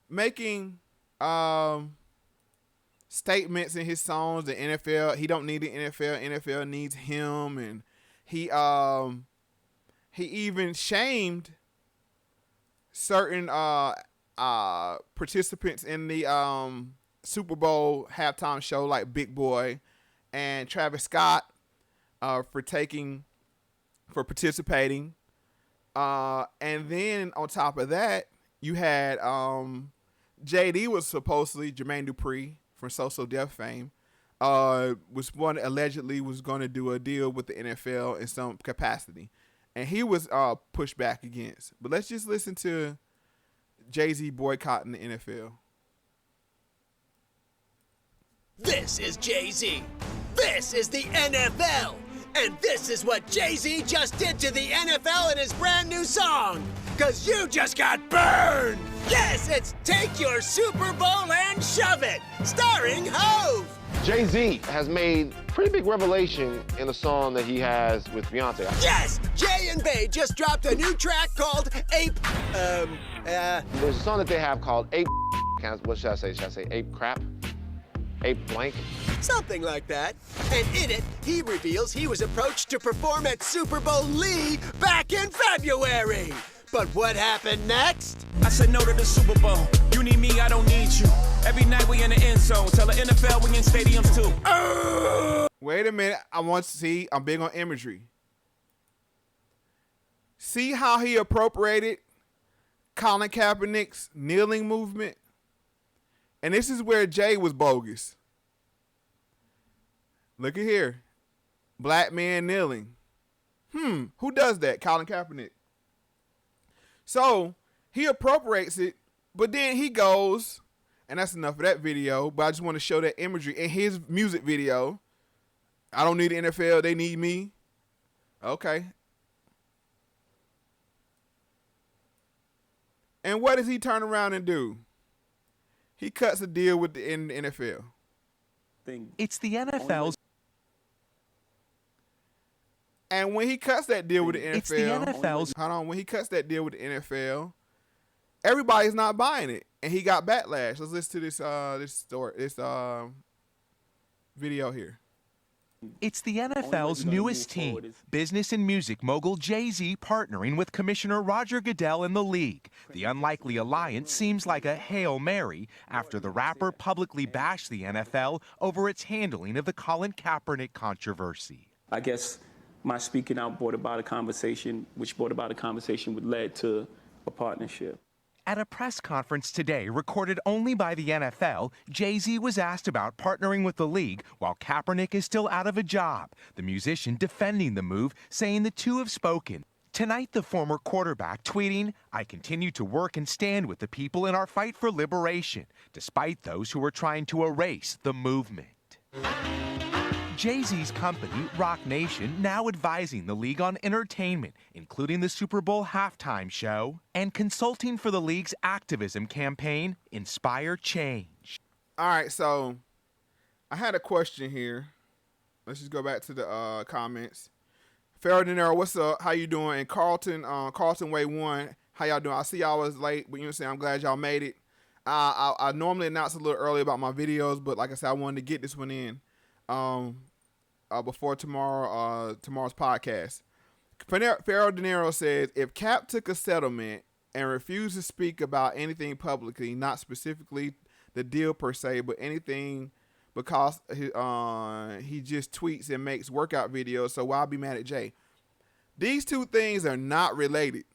making statements in his songs. The NFL, he don't need the NFL. NFL needs him, and he even shamed certain participants in the Super Bowl halftime show, like Big Boy and Travis Scott, for participating. And then on top of that, you had JD was supposedly Jermaine Dupri from So Def fame. Allegedly was going to do a deal with the NFL in some capacity. And he was pushed back against. But let's just listen to Jay-Z boycotting the NFL. This is Jay-Z. This is the NFL. And this is what Jay-Z just did to the NFL in his brand new song. 'Cause you just got burned. Yes, it's Take Your Super Bowl and Shove It, starring Hove. Jay-Z has made pretty big revelation in a song that he has with Beyonce. Yes! Jay and Bay just dropped a new track called Ape. There's a song that they have called Ape. What should I say? Should I say Ape Crap? Ape Blank? Something like that. And in it, he reveals he was approached to perform at Super Bowl Lee back in February. But what happened next? I said no to the Super Bowl. You need me, I don't need you. Every night we in the end zone. Tell the NFL we in stadiums too. Wait a minute. I want to see. I'm big on imagery. See how he appropriated Colin Kaepernick's kneeling movement? And this is where Jay was bogus. Look at here. Black man kneeling. Who does that? Colin Kaepernick. So he appropriates it, but then he goes, and that's enough of that video, but I just want to show that imagery in his music video. I don't need the NFL, they need me. Okay. And what does he turn around and do? He cuts a deal with the NFL. It's the NFL's. And when he cuts that deal with the NFL, It's the NFL's. Hold on, when he cuts that deal with the NFL, everybody's not buying it, and he got backlash. Let's listen to this video here. It's the NFL's newest team, business and music mogul Jay-Z partnering with Commissioner Roger Goodell and the league. The unlikely alliance seems like a Hail Mary after the rapper publicly bashed the NFL over its handling of the Colin Kaepernick controversy. I guess my speaking out brought about a conversation, which led to a partnership. At a press conference today recorded only by the NFL, Jay-Z was asked about partnering with the league while Kaepernick is still out of a job. The musician defending the move, saying the two have spoken. Tonight, the former quarterback tweeting, "I continue to work and stand with the people in our fight for liberation, despite those who are trying to erase the movement." Jay-Z's company, Rock Nation, now advising the league on entertainment, including the Super Bowl halftime show, and consulting for the league's activism campaign, Inspire Change. All right, so I had a question here. Let's just go back to the comments. Farrell De Niro, what's up? How you doing? And Carlton Way 1, how y'all doing? I see y'all was late, but you know what I'm saying? I'm glad y'all made it. I normally announce a little early about my videos, but like I said, I wanted to get this one in before tomorrow's podcast. Farrell De Niro says, if Cap took a settlement and refused to speak about anything publicly, not specifically the deal per se, but anything because he just tweets and makes workout videos, so why be mad at Jay? These two things are not related.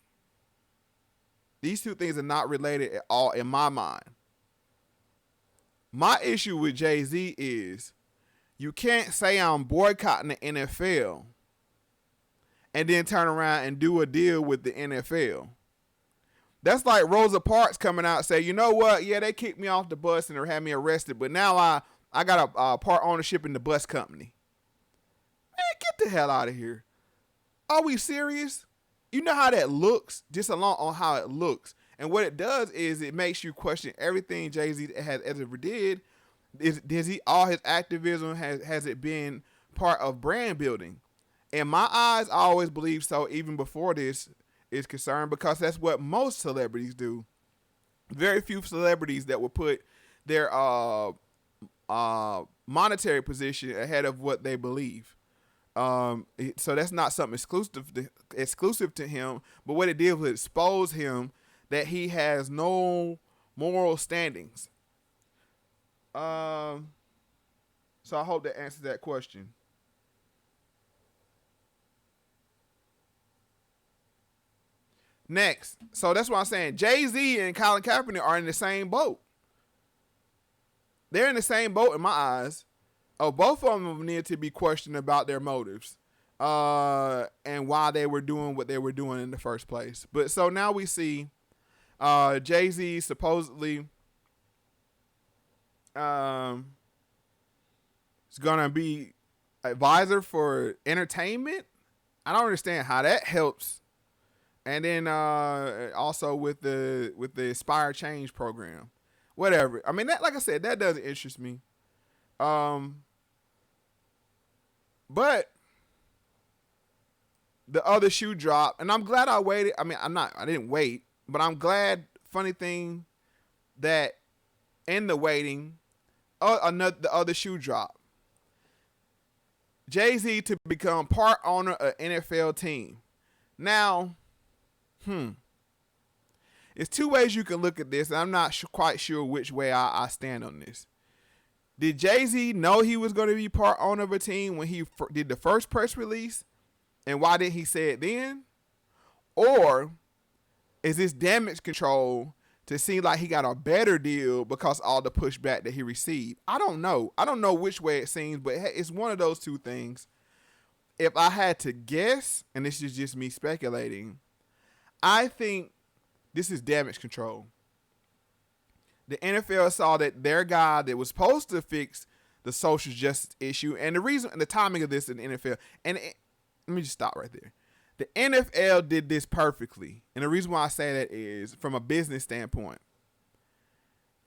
These two things are not related at all in my mind. My issue with Jay-Z is you can't say I'm boycotting the NFL and then turn around and do a deal with the NFL. That's like Rosa Parks coming out and say, you know what? Yeah, they kicked me off the bus and they had me arrested, but now I got a part ownership in the bus company. Man, get the hell out of here. Are we serious? You know how that looks? Just along on how it looks. And what it does is it makes you question everything Jay-Z has ever did. All his activism has it been part of brand building? In my eyes, I always believe so, even before this is concerned, because that's what most celebrities do. Very few celebrities that will put their monetary position ahead of what they believe. So that's not something exclusive to him. But what it did was expose him that he has no moral standings. So I hope that answers that question. Next. So that's what I'm saying. Jay-Z and Colin Kaepernick are in the same boat. They're in the same boat in my eyes. Both of them need to be questioned about their motives and why they were doing what they were doing in the first place. But so now we see Jay-Z supposedly is going to be advisor for entertainment. I don't understand how that helps. And then also with the Inspire Change program. Whatever. I mean, that, like I said, that doesn't interest me. But the other shoe dropped, and I'm glad I waited. I mean, I didn't wait, but I'm glad. Funny thing that in the waiting, the other shoe dropped. Jay-Z to become part owner of NFL team. Now, it's two ways you can look at this, and I'm not quite sure which way I stand on this. Did Jay-Z know he was going to be part owner of a team when he did the first press release? And why didn't he say it then? Or is this damage control to seem like he got a better deal because all the pushback that he received? I don't know. I don't know which way it seems, but it's one of those two things. If I had to guess, and this is just me speculating, I think this is damage control. The NFL saw that their guy that was supposed to fix the social justice issue, and the reason and the timing of this in the NFL, let me just stop right there. The NFL did this perfectly. And the reason why I say that is from a business standpoint.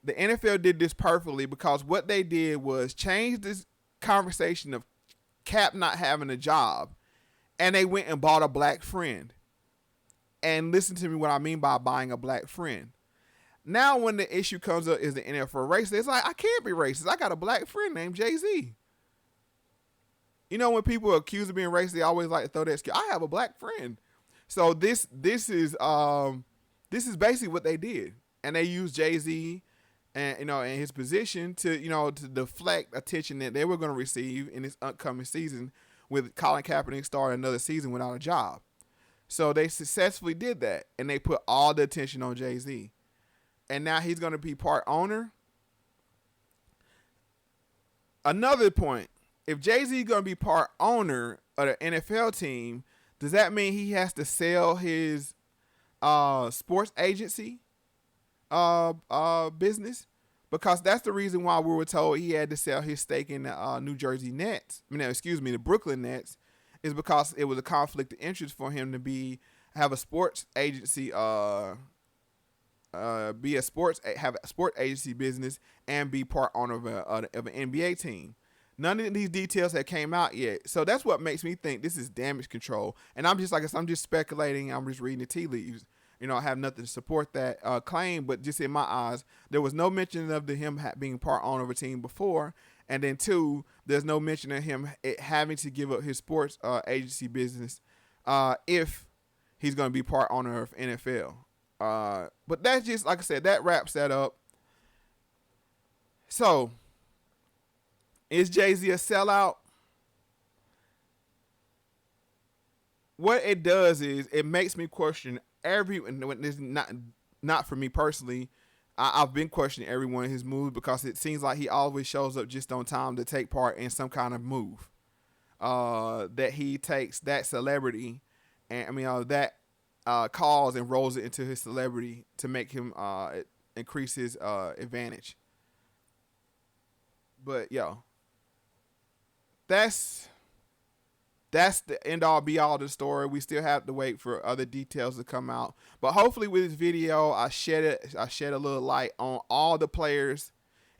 The NFL did this perfectly because what they did was change this conversation of Cap not having a job, and they went and bought a black friend. And listen to me what I mean by buying a black friend. Now when the issue comes up is the NFL racist, it's like, I can't be racist. I got a black friend named Jay-Z. You know, when people are accused of being racist, they always like to throw that excuse. I have a black friend. So this is basically what they did. And they used Jay-Z and in his position to deflect attention that they were going to receive in this upcoming season with Colin Kaepernick starting another season without a job. So they successfully did that, and they put all the attention on Jay-Z. And now he's going to be part owner. Another point, if Jay-Z is going to be part owner of the NFL team, does that mean he has to sell his sports agency business? Because that's the reason why we were told he had to sell his stake in the New Jersey Nets. The Brooklyn Nets, is because it was a conflict of interest for him to have a sports agency, have a sports agency business and be part owner of an NBA team. None of these details have came out yet. So that's what makes me think this is damage control. And I'm just I'm just speculating. I'm just reading the tea leaves. I have nothing to support that claim, but just in my eyes, there was no mention of him being part owner of a team before. And then two, there's no mention of him having to give up his sports agency business if he's going to be part owner of NFL. But that's just, like I said, that wraps that up. So, is Jay-Z a sellout? What it does is it makes me question this is not for me personally. I've been questioning every one of his moves because it seems like he always shows up just on time to take part in some kind of move. That he takes that celebrity and that cause and rolls it into his celebrity to make him increase his advantage. But that's the end all be all of the story. We still have to wait for other details to come out. But hopefully with this video, I shed a little light on all the players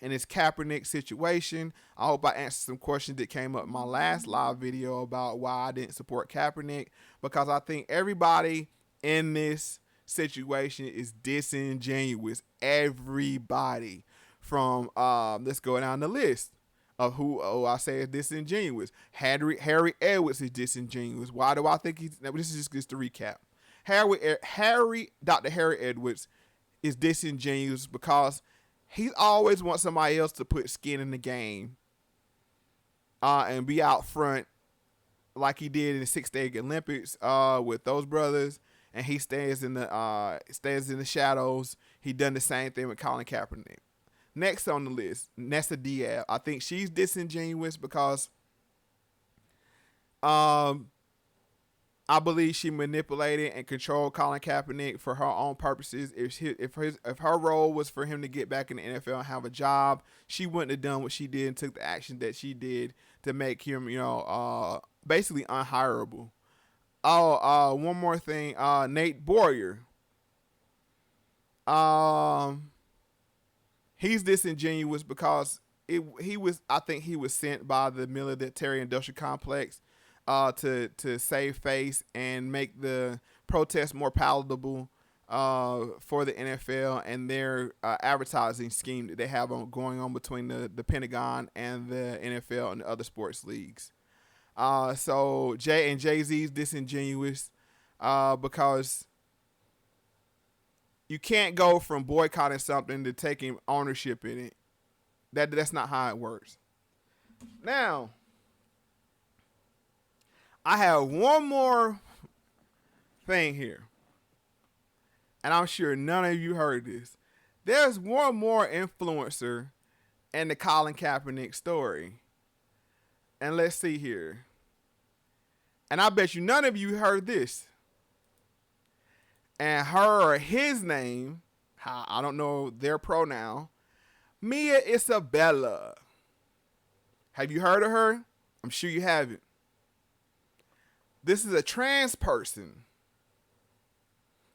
in this Kaepernick situation. I hope I answered some questions that came up in my last live video about why I didn't support Kaepernick, because I think everybody in this situation is disingenuous. Everybody from let's go down the list of who I say is disingenuous. Harry Edwards is disingenuous. Why do I think this is just to recap. Dr. Harry Edwards is disingenuous because he always wants somebody else to put skin in the game and be out front like he did in the 6-day Olympics with those brothers, and he stays in the shadows. He done the same thing with Colin Kaepernick. Next on the list, Nessa Diab. I think she's disingenuous because I believe she manipulated and controlled Colin Kaepernick for her own purposes. If her role was for him to get back in the NFL and have a job, she wouldn't have done what she did and took the action that she did to make him, basically unhireable. One more thing, Nate Boyer. He's disingenuous because I think he was sent by the military industrial complex to save face and make the protest more palatable for the NFL and their advertising scheme that they have going on between the Pentagon and the NFL and the other sports leagues. So Jay-Z's disingenuous because you can't go from boycotting something to taking ownership in it. That's not how it works. Now, I have one more thing here. And I'm sure none of you heard this. There's one more influencer in the Colin Kaepernick story. And let's see here. And I bet you none of you heard this. And her or his name, I don't know their pronoun, Mia Isabella. Have you heard of her? I'm sure you haven't. This is a trans person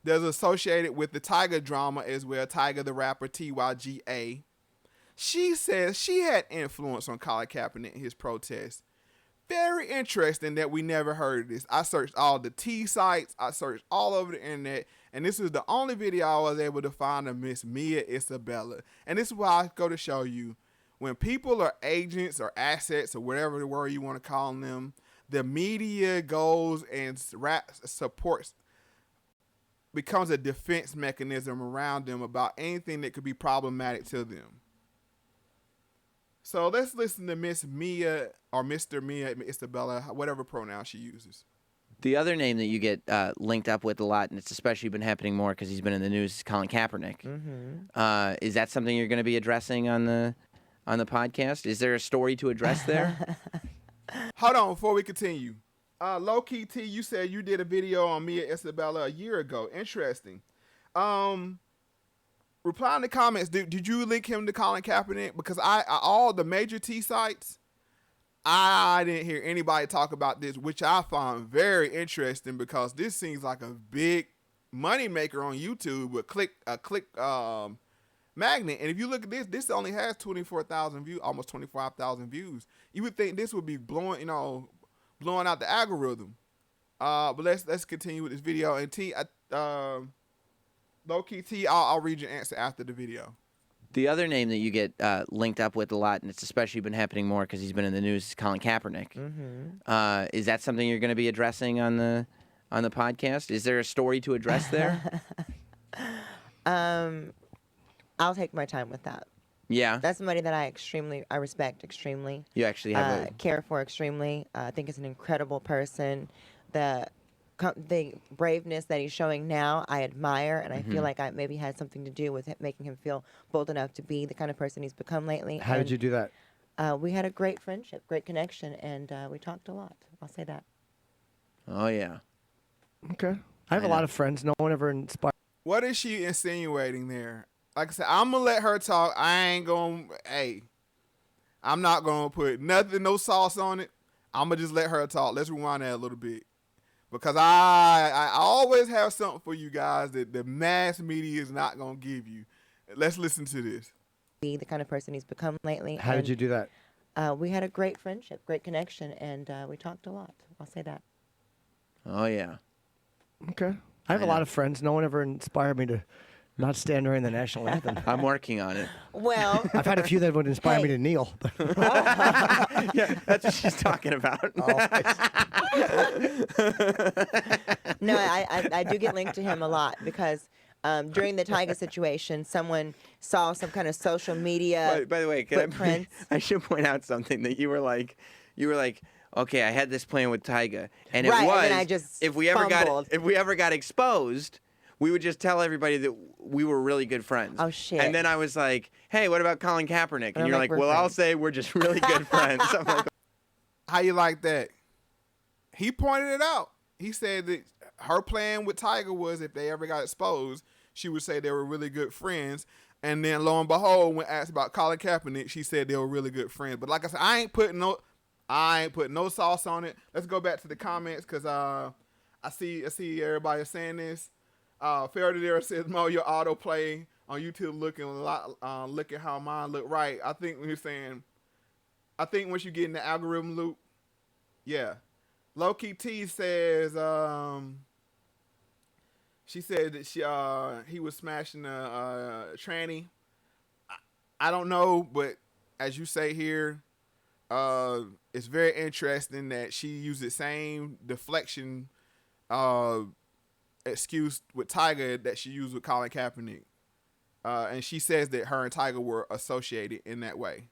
that's associated with the Tyga drama as well. Tyga, the rapper, TYGA. She says she had influence on Colin Kaepernick and his protests. Very interesting that we never heard of this. I searched all the T sites. I searched all over the internet. And this is the only video I was able to find of Miss Mia Isabella. And this is why I go to show you. When people are agents or assets or whatever the word you want to call them, the media goes and supports, becomes a defense mechanism around them about anything that could be problematic to them. So let's listen to Miss Mia or Mr. Mia Isabella, whatever pronoun she uses. The other name that you get linked up with a lot, and it's especially been happening more because he's been in the news, is Colin Kaepernick. Mm-hmm. Is that something you're going to be addressing on the podcast? Is there a story to address there? Hold on, before we continue. Low Key T, you said you did a video on Mia Isabella a year ago. Interesting. Reply in the comments. Did you link him to Colin Kaepernick? Because I all the major T sites, I didn't hear anybody talk about this, which I found very interesting because this seems like a big moneymaker on YouTube with a click magnet. And if you look at this only has 24,000 views, almost 25,000 views. You would think this would be blowing out the algorithm. But let's continue with this video. And T, Low Key T, I'll read your answer after the video. The other name that you get linked up with a lot, and it's especially been happening more because he's been in the news, is Colin Kaepernick. Mm-hmm. Is that something you're going to be addressing on the podcast? Is there a story to address there? I'll take my time with that. Yeah. That's somebody that I respect extremely. You actually have care for extremely. I think is an incredible person. The braveness that he's showing now, I admire, and I feel like I maybe had something to do with making him feel bold enough to be the kind of person he's become lately. How did you do that? We had a great friendship, great connection, and we talked a lot. I'll say that. Oh, yeah. Okay. I have a lot of friends. No one ever inspired. What is she insinuating there? Like I said, I'm going to let her talk. I'm not going to put no sauce on it. I'm going to just let her talk. Let's rewind that a little bit. Because I always have something for you guys that the mass media is not going to give you. Let's listen to this. Be the kind of person he's become lately. How did you do that? We had a great friendship, great connection, and we talked a lot. I'll say that. Oh, yeah. Okay. I have a lot of friends. No one ever inspired me to not stand during the national anthem. I'm working on it. Well, I've had a few that would inspire me to kneel. Yeah, that's what she's talking about. No, I do get linked to him a lot because during the Tyga situation, someone saw some kind of social media By the way, footprints. I should point out something that you were like, okay, I had this plan with Tyga, and it Right, was and then I just if we ever fumbled. got exposed, we would just tell everybody that we were really good friends. Oh, shit. And then I was like, hey, what about Colin Kaepernick? And I'm you're like, like, we're well, I'll friends. say we're just really good friends. I'm like, How you like that? He pointed it out. He said that her plan with Tyga was if they ever got exposed, she would say they were really good friends. And then lo and behold, when asked about Colin Kaepernick, she said they were really good friends. But like I said, I ain't putting no sauce on it. Let's go back to the comments because I see everybody saying this. Faraday says, Mo, your autoplay on YouTube looking how mine look right. I think when you're saying I think once you get in the algorithm loop, yeah. Low Key T says she said that he was smashing a tranny. I don't know, but as you say here, it's very interesting that she used the same deflection excuse with Tiger that she used with Colin Kaepernick. And she says that her and Tiger were associated in that way.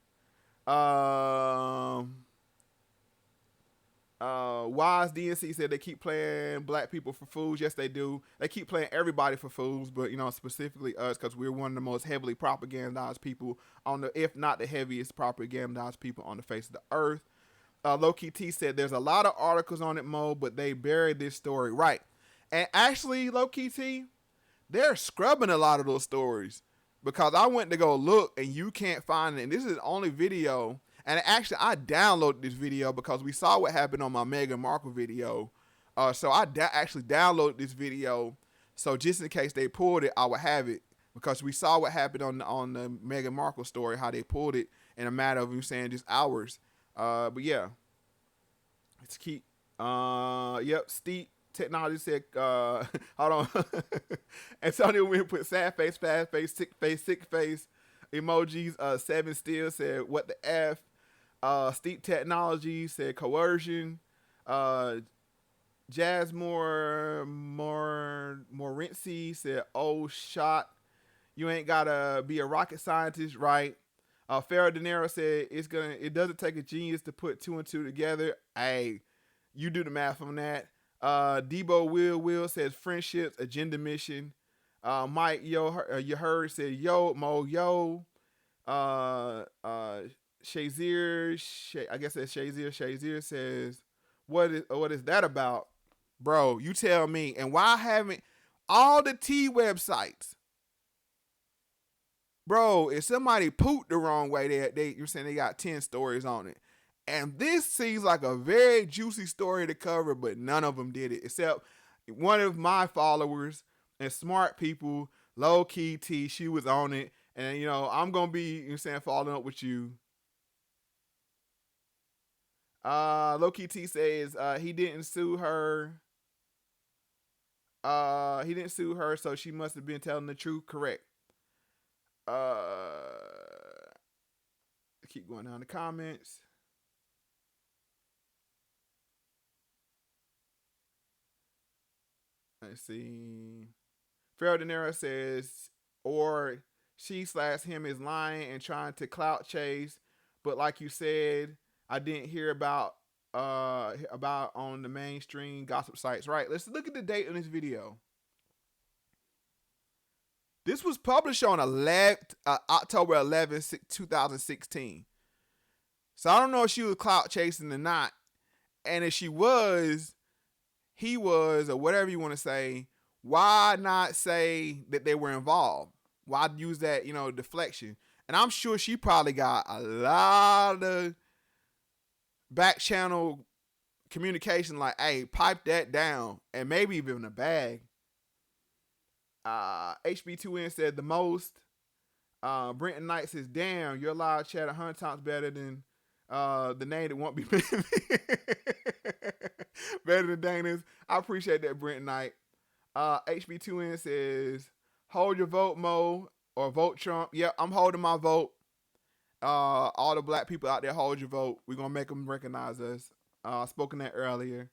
Wise DNC said they keep playing black people for fools. Yes, they do. They keep playing everybody for fools, but specifically us, because we're one of the most heavily propagandized people if not the heaviest propagandized people on the face of the earth. Low-Key T said there's a lot of articles on it, Mo, but they buried this story. Right. And actually, Low-Key T, they're scrubbing a lot of those stories, because I went to go look and you can't find it. And this is the only video. And actually, I downloaded this video because we saw what happened on my Meghan Markle video. So I actually downloaded this video. So just in case they pulled it, I would have it, because we saw what happened on the Meghan Markle story, how they pulled it in a matter of, just hours. But yeah, let's keep. Yep, Steep Technology said, hold on. Antonio Wynn put sad face, fast face, sick face emojis. Seven Steel said, what the F? Steep Technology said coercion. Jasmore Morency said, oh shot. You ain't gotta be a rocket scientist, right? Farrah De Niro said it doesn't take a genius to put 2 and 2 together. Hey, you do the math on that. Debo Will says friendships, agenda mission. Mike you heard said yo Mo yo. Shazier, I guess that's Shazier. Shazier says, what is that about? Bro, you tell me. And why haven't all the T websites, bro, if somebody pooped the wrong way, you're saying they got 10 stories on it. And this seems like a very juicy story to cover, but none of them did it, except one of my followers and smart people, Low Key T, she was on it. And, I'm going to be, following up with you. Low Key T says he didn't sue her. He didn't sue her, so she must have been telling the truth. Correct. Keep going down the comments. Let's see. Farrah De Niro says, or she/him is lying and trying to clout chase, but like you said, I didn't hear about on the mainstream gossip sites. Right. Let's look at the date on this video. This was published on October 11th, 2016. So I don't know if she was clout chasing or not. And if she was, he was, or whatever you want to say, why not say that they were involved? Why use that, deflection? And I'm sure she probably got a lot of back channel communication like, hey, pipe that down, and maybe even a bag. HB2N said the most. Brenton Knight says, damn, your live chat 100 times better than the name that won't be better than Dana's. I appreciate that, Brenton Knight. HB2N says, hold your vote, Mo, or vote Trump. Yep, I'm holding my vote. All the black people out there, hold your vote. We're going to make them recognize us. Spoken that earlier.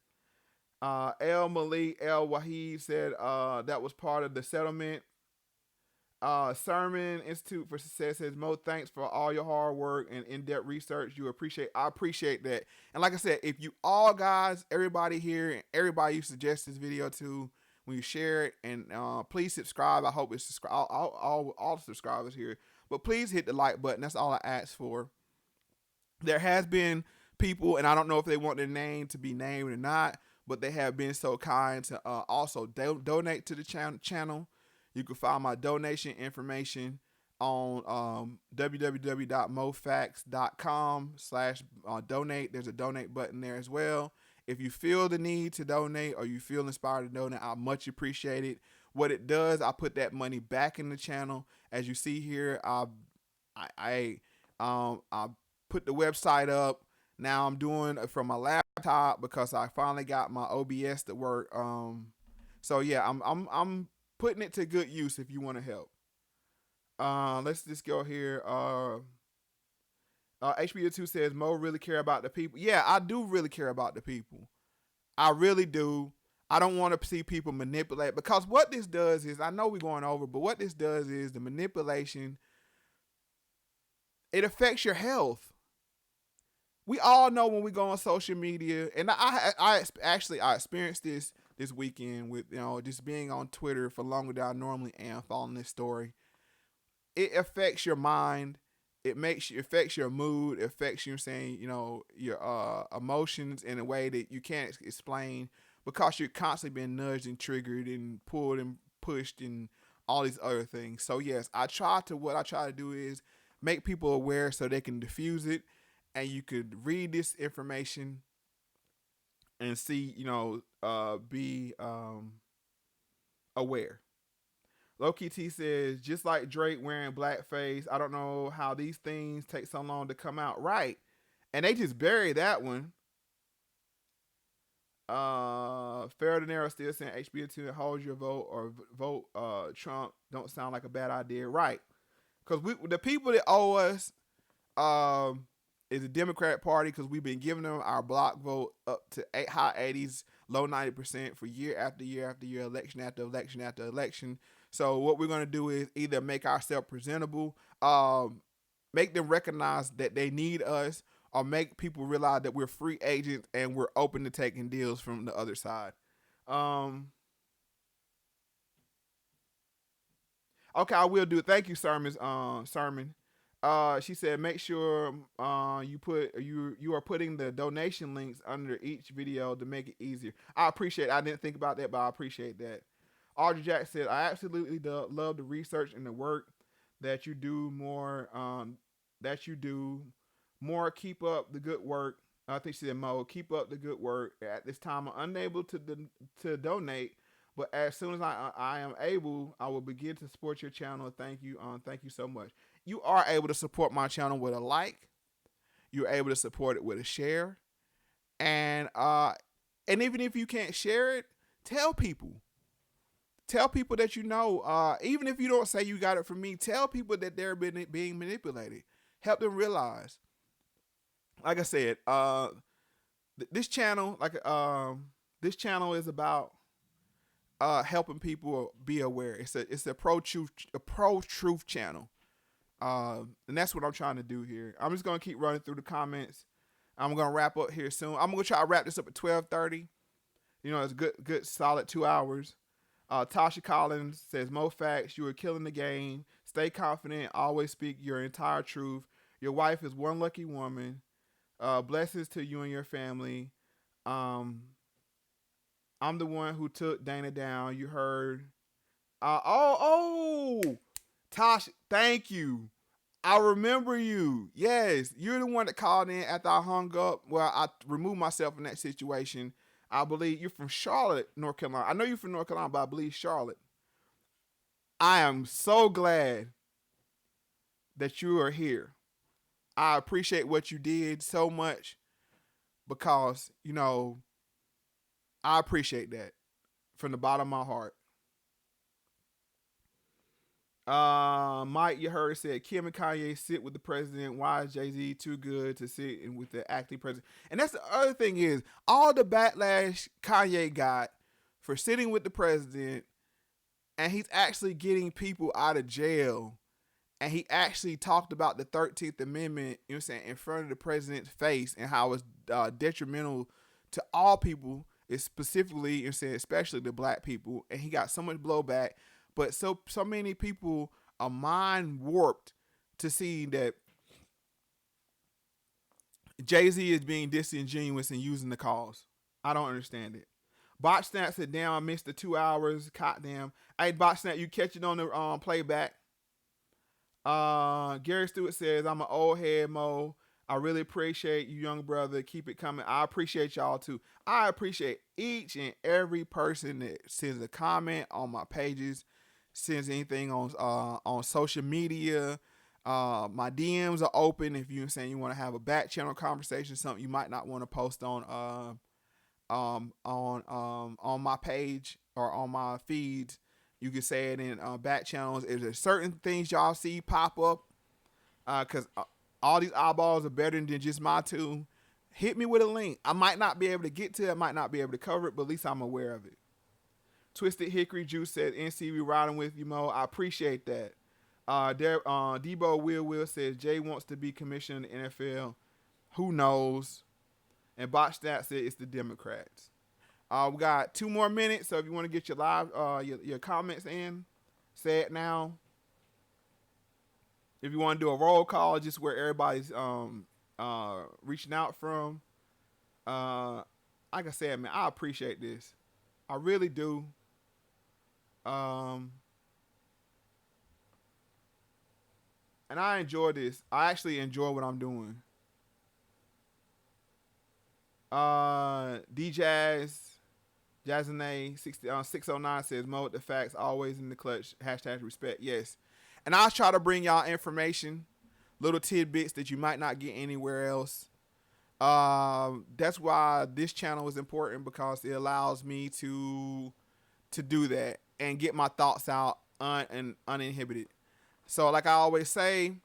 El Malik El Wahid said that was part of the settlement. Sermon Institute for Success says, Mo, thanks for all your hard work and in-depth research. I appreciate that. And like I said, if you all guys, everybody here, and everybody you suggest this video to, when you share it, and please subscribe. I hope it's all subscribers here. But please hit the like button. That's all I ask for. There has been people, and I don't know if they want their name to be named or not, but they have been so kind to also donate to the channel. You can find my donation information on www.mofactz.com/donate. There's a donate button there as well. If you feel the need to donate or you feel inspired to donate, I much appreciate it. What it does, I put that money back in the channel. As you see here, I put the website up. Now I'm doing it from my laptop because I finally got my OBS to work. So yeah, I'm putting it to good use if you want to help. Let's just go here. HBO2 says Mo really care about the people. Yeah, I do really care about the people. I really do. I don't want to see people manipulate, because what this does is, I know we're going over, but what this does is the manipulation. It affects your health. We all know when we go on social media, and I experienced this weekend with, just being on Twitter for longer than I normally am, following this story. It affects your mind. It affects your mood. It affects your your emotions in a way that you can't explain, because you're constantly being nudged and triggered and pulled and pushed and all these other things. So yes, what I try to do is make people aware so they can diffuse it, and you could read this information and see, be aware. Loki T says, just like Drake wearing blackface, I don't know how these things take so long to come out. Right. And they just buried that one. Ferdinand still saying HBO2 hold your vote or vote Trump don't sound like a bad idea. Right. Because the people that owe us is the Democratic Party, because we've been giving them our block vote up to high 80s, low 90% for year after year after year, election after election after election. So what we're going to do is either make ourselves presentable, make them recognize that they need us, or make people realize that we're free agents and we're open to taking deals from the other side. Okay, I will do it. Thank you, Sermon. She said, make sure you are putting the donation links under each video to make it easier. I appreciate it. I didn't think about that, but I appreciate that. Audrey Jack said, I absolutely love the research and the work that you do more. Keep up the good work. I think she said, Mo, keep up the good work. At this time, I'm unable to donate, but as soon as I am able, I will begin to support your channel. Thank you. Thank you so much. You are able to support my channel with a like. You're able to support it with a share. And even if you can't share it, tell people. Tell people that you know. Even if you don't say you got it from me, tell people that they're being manipulated. Help them realize. Like I said, this channel is about helping people be aware. It's a pro-truth channel. And that's what I'm trying to do here. I'm just gonna keep running through the comments. I'm gonna wrap up here soon. I'm gonna try to wrap this up at 12:30. It's a good solid 2 hours. Tasha Collins says, Moe Factz, you are killing the game. Stay confident. Always speak your entire truth. Your wife is one lucky woman. Blessings to you and your family. I'm the one who took Dana down. You heard. Tasha, thank you. I remember you. Yes, you're the one that called in after I hung up. Well, I removed myself from that situation. I believe you're from Charlotte, North Carolina. I know you're from North Carolina, but I believe Charlotte. I am so glad that you are here. I appreciate what you did so much, because, I appreciate that from the bottom of my heart. Mike, you heard, said Kim and Kanye sit with the president. Why is Jay-Z too good to sit with the acting president? And that's the other thing is, all the backlash Kanye got for sitting with the president, and he's actually getting people out of jail, and he actually talked about the 13th Amendment, in front of the president's face, and how it's detrimental to all people, specifically, especially the black people, and he got so much blowback. But so many people are mind warped to see that Jay-Z is being disingenuous and using the cause. I don't understand it. Botch Snap said, damn, I missed the 2 hours. Goddamn. Hey, Botch Snap, you catch it on the playback. Gary Stewart says, I'm an old head, Mo. I really appreciate you, young brother. Keep it coming. I appreciate y'all too. I appreciate each and every person that sends a comment on my pages, sends anything on social media. My DMs are open if you're saying you want to have a back channel conversation, something you might not want to post on my page or on my feeds. You can say it in back channels. If there's certain things y'all see pop up, because all these eyeballs are better than just my two, hit me with a link. I might not be able to get to it, I might not be able to cover it, but at least I'm aware of it. Twisted Hickory Juice said, NC, we riding with you, Mo. I appreciate that. Debo Will says, Jay wants to be commissioner in the NFL. Who knows? And Botch Stat said it's the Democrats. We got 2 more minutes, so if you want to get your live your comments in, say it now. If you want to do a roll call, just where everybody's reaching out from. Like I said, man, I appreciate this. I really do. And I enjoy this. I actually enjoy what I'm doing. Jazzy 609 says, Mo, the facts always in the clutch. #respect. Yes. And I'll try to bring y'all information, little tidbits that you might not get anywhere else. That's why this channel is important, because it allows me to do that and get my thoughts out uninhibited. So like I always say,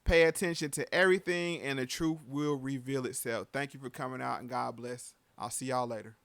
pay attention to everything and the truth will reveal itself. Thank you for coming out, and God bless. I'll see y'all later.